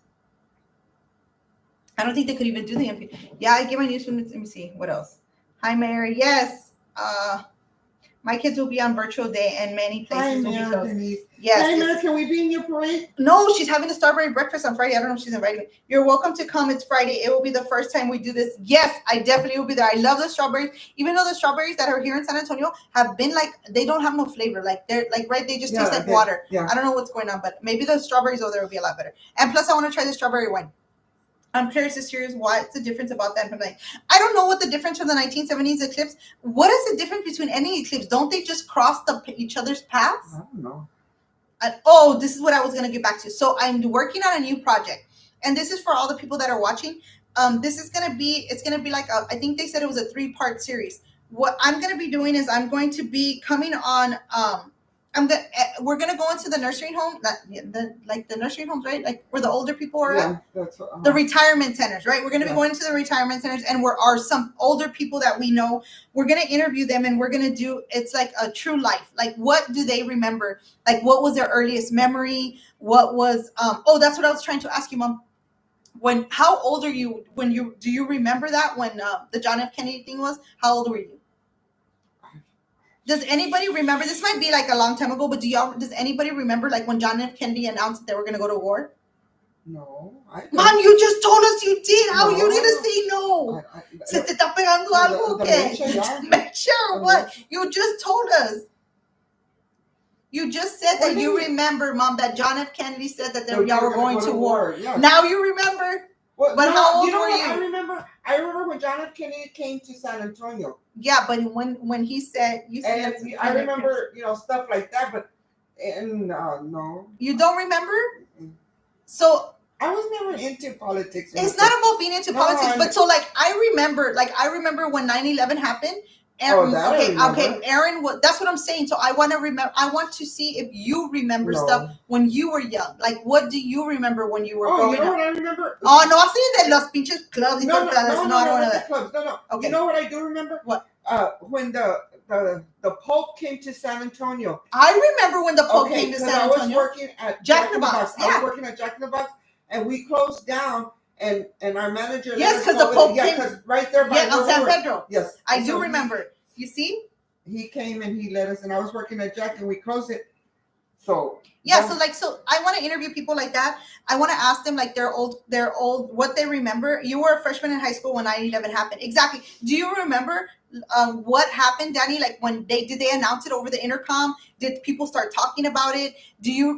I don't think they could even do the EMP. Yeah, I get my news from. Let me see what else. Hi, Mary. Yes, my kids will be on virtual day, and many places will be closed. Yes. Hey, Mary, can we be in your parade? No, she's having a strawberry breakfast on Friday. I don't know if she's inviting me. You're welcome to come. It's Friday. It will be the first time we do this. Yes, I definitely will be there. I love the strawberries. Even though the strawberries that are here in San Antonio have been like, they don't have no flavor. Like they're like, right, they just taste like water. Yeah. I don't know what's going on, but maybe the strawberries over there will be a lot better. And plus, I want to try the strawberry wine. I'm curious to hear what's the difference about that. I'm like, I don't know what the difference from the 1970s eclipse. What is the difference between any eclipse? Don't they just cross each other's paths? I don't know. This is what I was going to get back to. So I'm working on a new project, and this is for all the people that are watching. It's going to be like I think they said it was a 3-part series. What I'm going to be doing is I'm going to be coming on. We're going to go into the nursing home, the nursing homes, right? Like where the older people are at. That's the retirement centers, right? We're going to be going to the retirement centers, and some older people that we know. We're going to interview them, and we're going to do, it's like a true life. Like, what do they remember? Like, what was their earliest memory? What was, that's what I was trying to ask you, Mom. How old are you do you remember that when the John F. Kennedy thing was? How old were you? Does anybody remember? This might be like a long time ago, but does anybody remember like when John F. Kennedy announced that they were going to go to war? No. Mom, you just told us you did. How are you going to say no? Se te está pegando algo, okay? Sure, what? You just told us. You just said that you remember, Mom, that John F. Kennedy said that y'all were going to war. Yeah. Now you remember? But how old were you? I remember when John F. Kennedy came to San Antonio. Yeah, but when he said, I remember, stuff like that, but no. You don't remember? So I was never into politics. It's not about being into politics, but so I remember when 9/11 happened, Aaron, that I okay, remember. Aaron. That's what I'm saying. So I want to remember. I want to see if you remember No. stuff when you were young. Like, what do you remember when you were Oh, growing you know up? what I remember? Oh, no, así de los pinches clubs. No, I don't not want the to. clubs. No. Okay. You know what I do remember? What? When the Pope came to San Antonio. I remember when the Pope came to San Antonio. I was working at Jack in the Box. I was working at Jack in the Box, and we closed down. And our manager. Yes, because the Pope came. Because right there by on San Pedro. Yes, I do remember. You see? He came and he let us, and I was working at Jack, and we closed it. So yeah, so I want to interview people like that. I want to ask them like their old, what they remember. You were a freshman in high school when 9/11 happened. Exactly. Do you remember what happened, Danny? Like when did they announce it over the intercom? Did people start talking about it?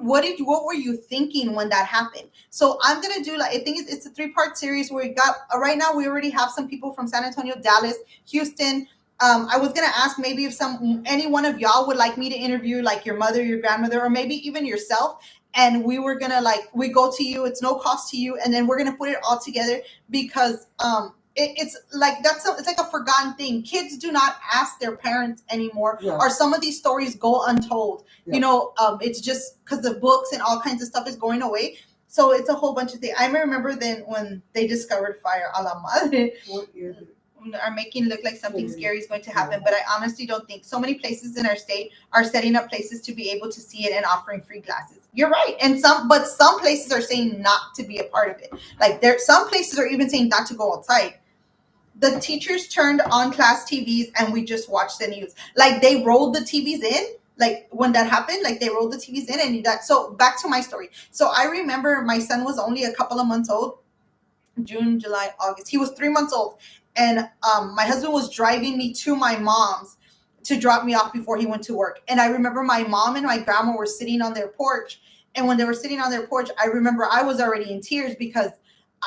What were you thinking when that happened? So I'm gonna do I think it's a 3-part series where we got right now we already have some people from San Antonio, Dallas, Houston. I was gonna ask maybe if any one of y'all would like me to interview like your mother, your grandmother, or maybe even yourself. And we were gonna we go to you. It's no cost to you, and then we're gonna put it all together because it's like it's like a forgotten thing. Kids do not ask their parents anymore, or some of these stories go untold. You know, it's just because the books and all kinds of stuff is going away. So it's a whole bunch of things. I remember then when they discovered fire a la madre. What year? Are making it look like something scary is going to happen, but I honestly don't think so many places in our state are setting up places to be able to see it and offering free classes. You're right, and some places are saying not to be a part of it. Like some places are even saying not to go outside. The teachers turned on class TVs and we just watched the news. Like they rolled the TVs in. Like when that happened, like they rolled the TVs in and that. So back to my story. So I remember my son was only a couple of months old. June, July, August. He was 3 months old. And my husband was driving me to my mom's to drop me off before he went to work. And I remember my mom and my grandma were sitting on their porch. And when they were sitting on their porch, I remember I was already in tears because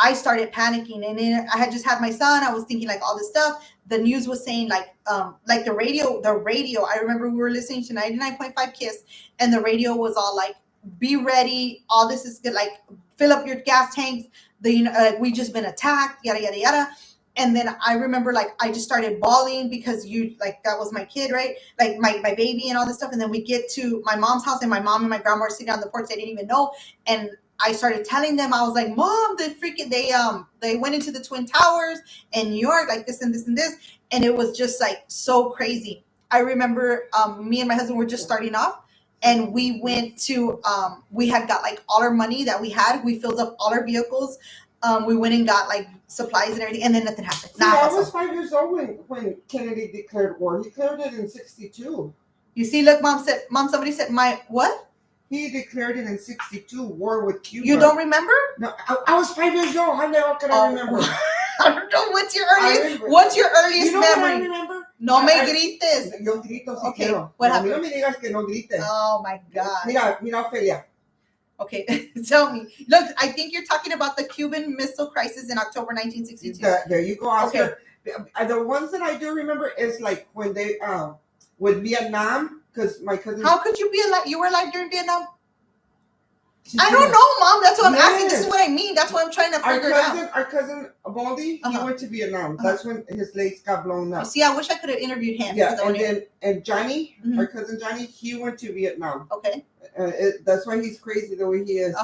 I started panicking. And then I had just had my son. I was thinking like all this stuff. The news was saying like the radio. I remember we were listening to 99.5 KISS and the radio was all like, be ready. All this is good. Like fill up your gas tanks. We just been attacked, yada, yada, yada. And then I remember like I just started bawling because that was my kid, right? Like my baby and all this stuff. And then we get to my mom's house and my mom and my grandma are sitting on the porch. They didn't even know. And I started telling them, I was like, Mom, they went into the Twin Towers in New York, like this and this and this. And it was just like so crazy. I remember me and my husband were just starting off. And we went to, we had got like all our money that we had. We filled up all our vehicles. We went and got like supplies and everything, and then nothing happened. I was 5 years old when Kennedy declared war. He declared it in 1962. You see, look, Mom, somebody said, what? He declared it in 1962, war with Cuba. You don't remember? No, I was 5 years old. How the hell could I remember? I don't know. What's your earliest you know memory? What I remember? No me grites. Yo grito si Okay, quiero. what No, happened? no me digas que no grites. Oh, my God. Mira, Ophelia. Okay, tell me. Look, I think you're talking about the Cuban Missile Crisis in October 1962. There you go, Oscar. Okay. The ones that I do remember is like when they, with Vietnam, because my cousin... How could you be alive? You were alive during Vietnam? I don't know, Mom. That's what I'm asking. This is what I mean. That's what I'm trying to figure out. Our cousin Baldy, he went to Vietnam. That's when his legs got blown up. You see, I wish I could have interviewed him. Yeah, and Johnny, our cousin Johnny, he went to Vietnam. Okay. That's why he's crazy the way he is.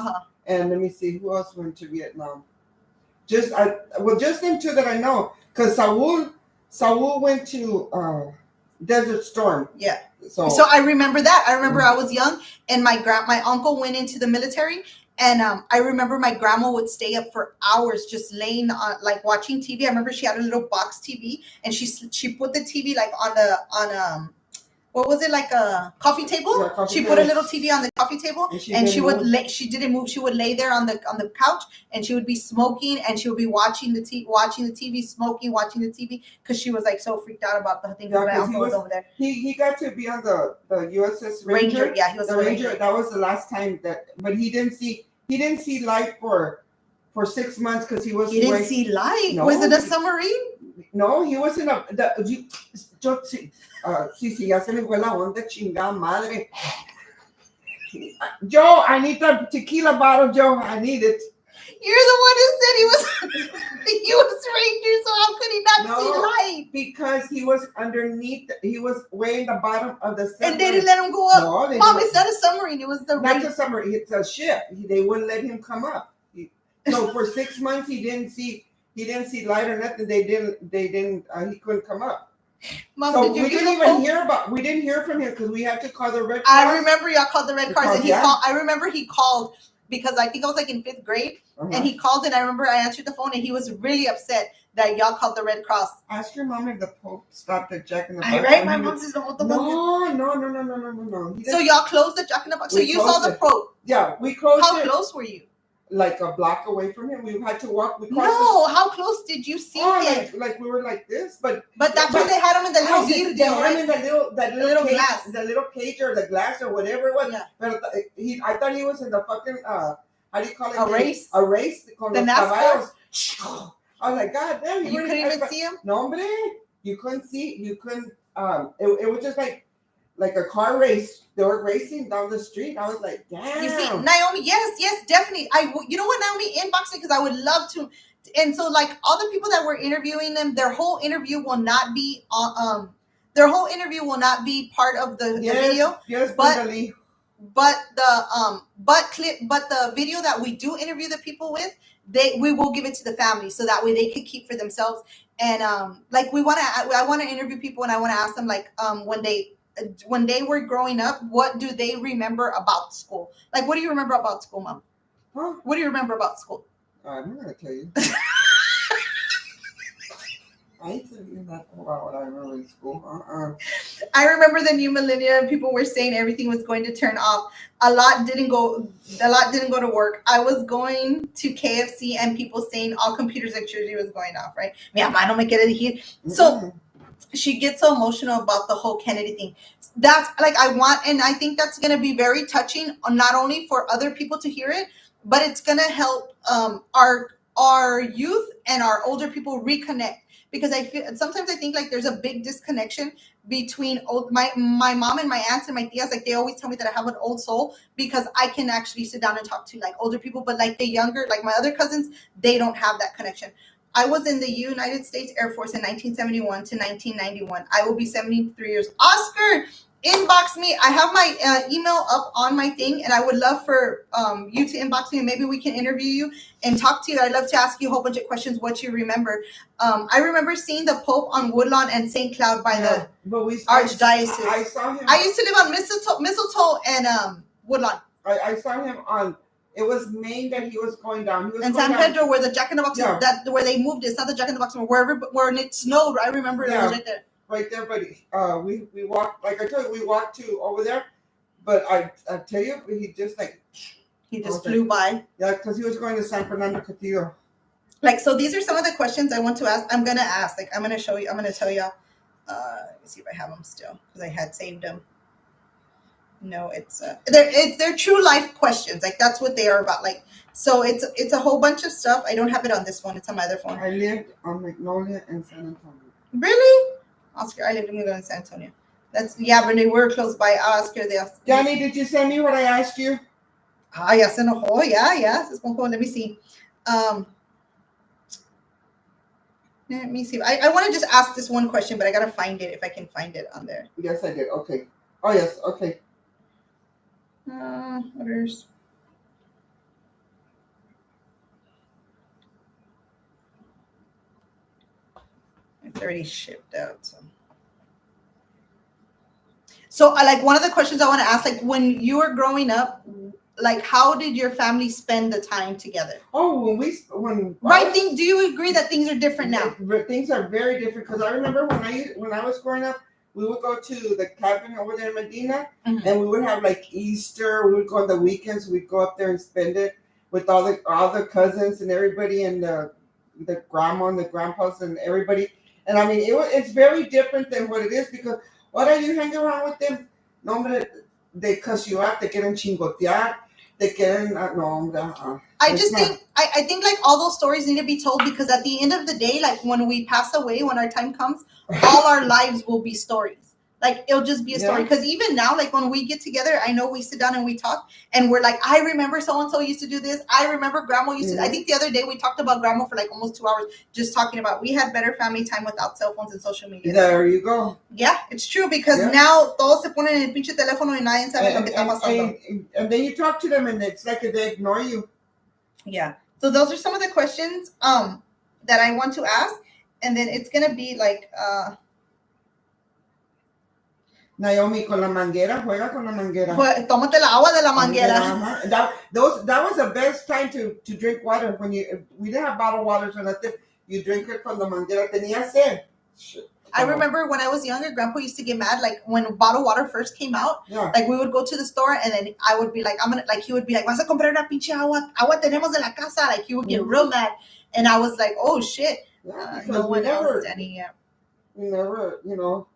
And let me see, who else went to Vietnam? Just them two that I know. Because Saul went to Desert Storm. Yeah. So I remember that. I remember I was young and my uncle went into the military and I remember my grandma would stay up for hours just laying on like watching TV. I remember she had a little box TV and she put the TV like on what was it, like a coffee table? Yeah, she put a little TV on the coffee table and she didn't move. She would lay there on the couch and she would be smoking and she would be watching the TV, smoking, watching the TV because she was like so freaked out about the things that my uncle was over there. He got to be on the USS Ranger. Yeah, he was the Ranger. That was the last time but he didn't see light for 6 months because he didn't see light. No, was it a submarine? No, he was in sí, ya se me fue la onda, chingada madre. Joe, I need the tequila bottle, Joe. I need it. You're the one who said he was Ranger, so how could he not see light? because he was underneath. He was way in the bottom of the submarine. And they didn't let him go up. No, they Mom, didn't. it's not a submarine. It was the Not a submarine. It's a ship. They wouldn't let him come up. So for 6 months he didn't see light or nothing. They didn't. He couldn't come up. Mom, So did you we didn't even we didn't hear from him because we had to call the Red Cross. I remember y'all called the Red Cross. And I remember he called because I think I was like in 5th grade, and he called, and I remember I answered the phone, and he was really upset that y'all called the Red Cross. Ask your mom if the Pope stopped at Jack in the Box. Right, my mom says no. So y'all closed the Jack in the Box. So you saw the Pope. Yeah, we closed it. How close were you? Like a block away from him. We had to walk. How close did you see him? Like we were like this, but that's when they had him in the little view deal, right? In that little cage, glass, the little cage or the glass or whatever it was. Yeah. But I thought he was in the fucking how do you call it? A race. A race. Con the los NASCAR. I was like, God damn! You couldn't even see him. No, hombre, you couldn't see. You couldn't. It was just like a car race. They were racing down the street. I was like, damn. You see, Naomi, yes, definitely. You know what, Naomi, inbox me because I would love to. And so, like, all the people that were interviewing them, their whole interview will not be part of the video. Yes, but the video that we do interview the people with, we will give it to the family so that way they could keep for themselves. And I want to interview people, and I want to ask them when they were growing up, what do they remember about school? Like, what do you remember about school, Mom? Huh? What do you remember about school? I'm not gonna tell you. I ain't telling you that about what I remember in school. I remember the new millennium. People were saying everything was going to turn off. A lot didn't go to work. I was going to KFC and people saying all computers and electricity was going off. Right? Mi mamá no me quiere decir. So she gets so emotional about the whole Kennedy thing. That's like and I think that's going to be very touching, not only for other people to hear it, but it's going to help our youth and our older people reconnect. Because sometimes I think like there's a big disconnection between my mom and my aunts and my tias. Like they always tell me that I have an old soul because I can actually sit down and talk to like older people, but like the younger, like my other cousins, they don't have that connection. I was in the United States Air Force in 1971 to 1991. I will be 73 years. Oscar, inbox me. I have my email up on my thing, and I would love for you to inbox me, and maybe we can interview you and talk to you. I'd love to ask you a whole bunch of questions, what you remember. I remember seeing the Pope on Woodlawn and St. Cloud by the Archdiocese. I saw him. I used to live on Mistletoe and Woodlawn. I saw him on. It was Maine that he was going down. He was and San Pedro, where the Jack in the Box, where they moved it. It's not the Jack in the Box, where it snowed. I remember it was right there. Right there, but we walked, like I told you, we walked to over there. But I tell you, he just flew by. Yeah, because he was going to San Fernando Cathedral. Like, so these are some of the questions I want to ask. I'm gonna ask. Like, I'm gonna show you. I'm gonna tell y'all. Let me see if I have them still because I had saved them. No, they're true life questions. Like that's what they are about. Like, so it's a whole bunch of stuff. I don't have it on this one. It's on my other phone. I lived on Magnolia and San Antonio. Really? Oscar, I lived in San Antonio. But they were close by. Oscar, Danny, did you send me what I asked you? Ya se enojó. Yeah. Let me see. Let me see. I want to just ask this one question, but I gotta find it if I can find it on there. Yes, I did. Okay. Oh yes. Okay. Orders. It's already shipped out. So like one of the questions I want to ask, like when you were growing up, like how did your family spend the time together? Oh, do you agree that things are different now? Things are very different because I remember when I was growing up, we would go to the cabin over there in Medina, and we would have like Easter. We would go on the weekends. We'd go up there and spend it with all the cousins and everybody, and the grandma and the grandpas and everybody. And I mean, it's very different than what it is because what are you hanging around with them? No, they cuss you out. They quieren chingotear. They quieren I think like all those stories need to be told because at the end of the day, like when we pass away, when our time comes, all our lives will be stories. Like it'll just be a story. Yeah. Because even now, like when we get together, I know we sit down and we talk, and we're like, I remember so and so used to do this. I remember grandma used to. I think the other day we talked about grandma for like almost 2 hours, just talking about we had better family time without cell phones and social media. There you go. Yeah, it's true because Yeah. now todos se ponen en el pinche teléfono y nadie sabe lo que está pasando. And then you talk to them and it's like they ignore you. Yeah. So those are some of the questions that I want to ask, and then it's gonna be like Naomi, con la manguera, juega con la manguera. tómate la agua de la manguera. Uh-huh. That was the best time to drink water when we didn't have bottled waters or nothing. You drink it from the manguera. Tenía sed. Shit. I remember when I was younger, Grandpa used to get mad, like when bottled water first came out. Yeah. Like we would go to the store, and then I would be like, he would be like, "Vas a comprar una pinche agua tenemos de la casa." Like he would get real mad, and I was like, "Oh shit!" Yeah, No one else any. We never, you know.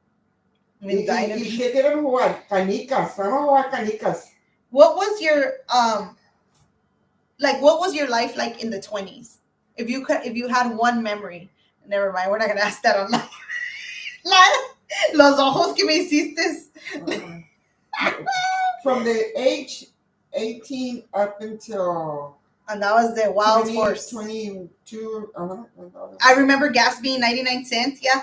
¿Qué quieren jugar? Canicas. Vamos a jugar canicas. What was your what was your life like in the 20s? If you had one memory, never mind. We're not gonna ask that online. Los ojos que me hiciste. From the age 18 up until. And that was the wild 20, horse. 22. I remember gas being 99 cents. Yeah.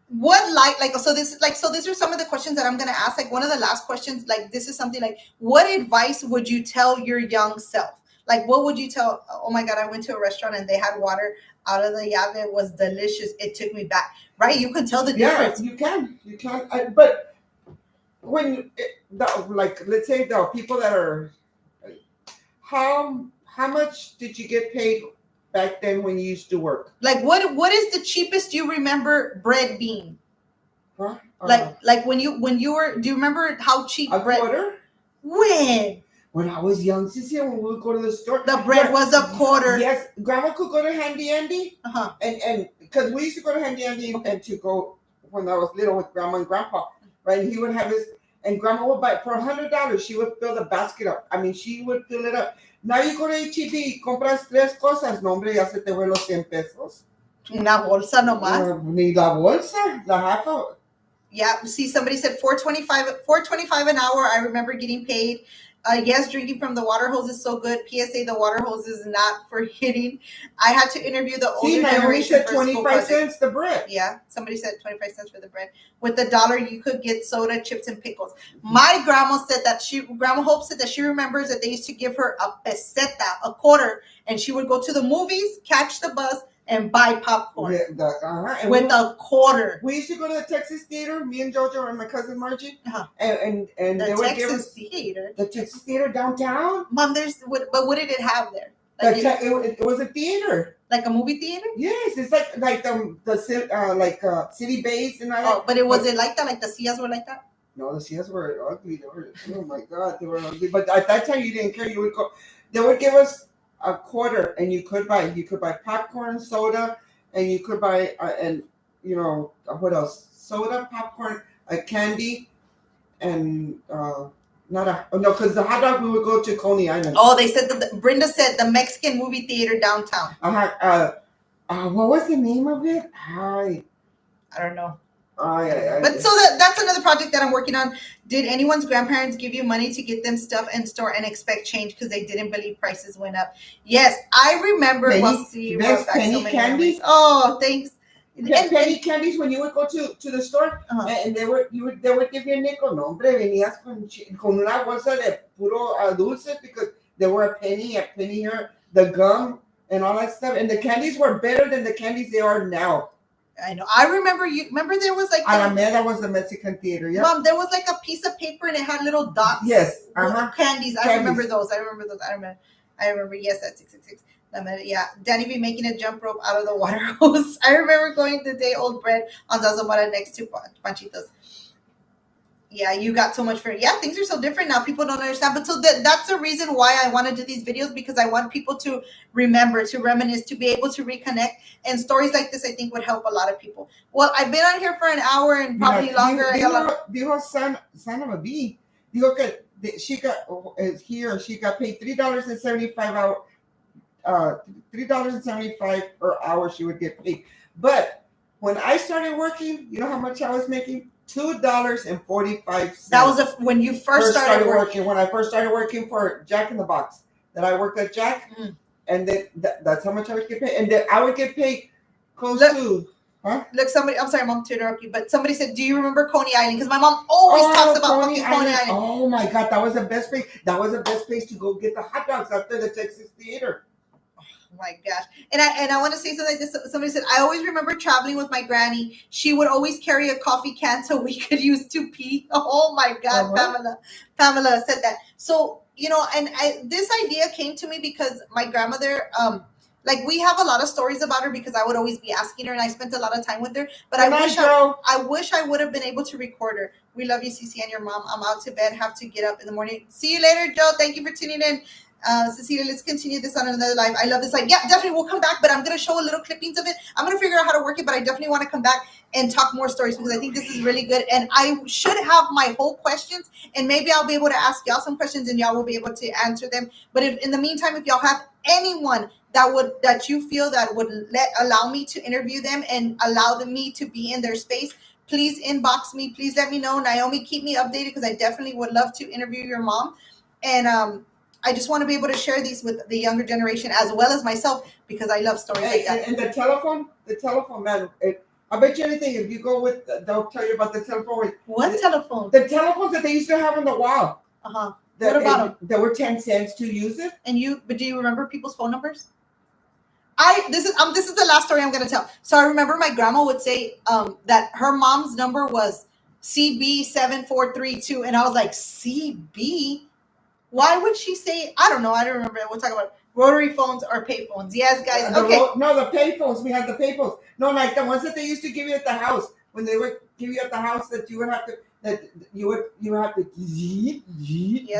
What these are some of the questions that I'm gonna ask. Like one of the last questions, like this is something like, what advice would you tell your young self? Like what would you tell? Oh my God, I went to a restaurant and they had water out of the llave. It was delicious. It took me back. Right? You can tell the difference. You can. But when let's say the people that are, how much did you get paid back then when you used to work? Like what is the cheapest you remember bread being? Huh? Like when you were, do you remember how cheap a bread? Quarter? When I was young, when we would go to the store, the bread was a quarter. Yes, Grandma could go to Handy Andy, uh-huh. and because we used to go to Handy Andy and to go when I was little with Grandma and Grandpa, right? And he would have his, and Grandma would buy for $100. She would fill the basket up. I mean, she would fill it up. Now you go to H-E-B, compras 3 cosas, no hombre, ya se te vuelven los 100 pesos. Una bolsa nomás. Ni la bolsa, la half of. Yeah, see, somebody said $4.25 an hour. I remember getting paid. Yes, drinking from the water hose is so good. PSA, the water hose is not for hitting. I had to interview the older generation. Said 25 cents the bread. Yeah, somebody said 25 cents for the bread. With $1, you could get soda, chips, and pickles. My grandma said that Grandma Hope said that she remembers that they used to give her a peseta, a quarter, and she would go to the movies, catch the bus, and buy popcorn with a quarter. We used to go to the Texas Theater, me and Jojo and my cousin Margie, and they would give us the Texas Theater downtown. Mom, but what did it have there? Like it was a theater, like a movie theater. Yes, it's like the city base and all that. Oh, but it wasn't like that. Like the sillas were like that. No, the sillas were ugly. Oh my God, they were ugly. But at that time, you didn't care. You would go. They would give us a quarter, and you could buy popcorn, soda, and you could buy what else? Soda, popcorn, a candy, and because the hot dog we would go to Coney Island. Oh, they said Brenda said the Mexican movie theater downtown. What was the name of it? I don't know. But so that's another project that I'm working on. Did anyone's grandparents give you money to get them stuff in store and expect change because they didn't believe prices went up? Yes, I remember. Penny candies. Oh, thanks. Penny candies when you would go to the store and they would give you a nickel. No, hombre, venías con una bolsa de puro dulces because they were a penny here, the gum and all that stuff. And the candies were better than the candies they are now. I know. I remember remember there was like Alameda was the Mexican theater. Yeah. Mom, there was like a piece of paper and it had little dots. Yes. Candies. I remember those. I remember. Yes, that's 666. Yeah. Danny be making a jump rope out of the water hose. I remember going to day-old bread on Zazamora next to Panchitos. Yeah, you got so much for it. Yeah, things are so different now. People don't understand. But so that's the reason why I want to do these videos, because I want people to remember, to reminisce, to be able to reconnect. And stories like this, I think, would help a lot of people. Well, I've been on here for an hour and probably longer. Dijo son of a bee. Dijo que she got paid $3.75 $3.75 per hour she would get paid. But when I started working, you know how much I was making? $2.45. That was when you first started working. working. When I first started working for Jack in the Box, that I worked at Jack, and then that's how much I would get paid. And then I would get paid close to. Huh? Look, somebody. I'm sorry, Mom, to interrupt you, but somebody said, "Do you remember Coney Island?" Because my mom always talks about fucking Coney Island. Oh my God, that was the best place. That was the best place to go get the hot dogs after the Texas Theater. Oh my gosh! And I want to say something like this. Somebody said, "I always remember traveling with my granny. She would always carry a coffee can so we could use to pee." Oh my God, Pamela said that. So and this idea came to me because my grandmother. Like we have a lot of stories about her because I would always be asking her, and I spent a lot of time with her. But I wish I would have been able to record her. We love you, Cece, and your mom. I'm out to bed. Have to get up in the morning. See you later, Joe. Thank you for tuning in. Cecilia, let's continue this on another live. I love this. Like, yeah, definitely we'll come back, but I'm gonna show a little clippings of it. I'm gonna figure out how to work it, but I definitely want to come back and talk more stories because I think this is really good. And I should have my whole questions, and maybe I'll be able to ask y'all some questions, and y'all will be able to answer them. But if in the meantime, if y'all have anyone that you feel that would allow me to interview them and allow me to be in their space, please inbox me. Please let me know. Naomi, keep me updated because I definitely would love to interview your mom. And I just want to be able to share these with the younger generation as well as myself because I love stories like that. And the telephone, man. I bet you anything, if you go with, they'll tell you about the telephone. What telephone? The telephones that they used to have on the wall. Uh-huh. What about them? There were 10 cents to use it. But do you remember people's phone numbers? This is the last story I'm going to tell. So I remember my grandma would say that her mom's number was CB7432. And I was like, CB? Why would she say? I don't know. I don't remember. We'll talk about rotary phones or pay phones. Yes, guys. Okay. The pay phones. We had the pay phones. No, like the ones that they used to give you at the house. When they would give you at the house that you would have to. Yes,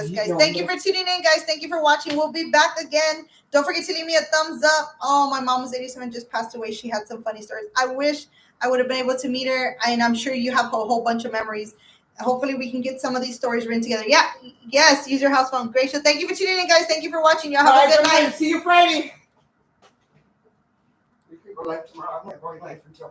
guys. Thank you for tuning in, guys. Thank you for watching. We'll be back again. Don't forget to leave me a thumbs up. Oh, my mom was 87, just passed away. She had some funny stories. I wish I would have been able to meet her, and I'm sure you have a whole bunch of memories. Hopefully, we can get some of these stories written together. Yeah, yes, use your house phone. Great show. Thank you for tuning in, guys. Thank you for watching. Y'all have a good night. See you Friday. We can go live tomorrow. I'm not going live until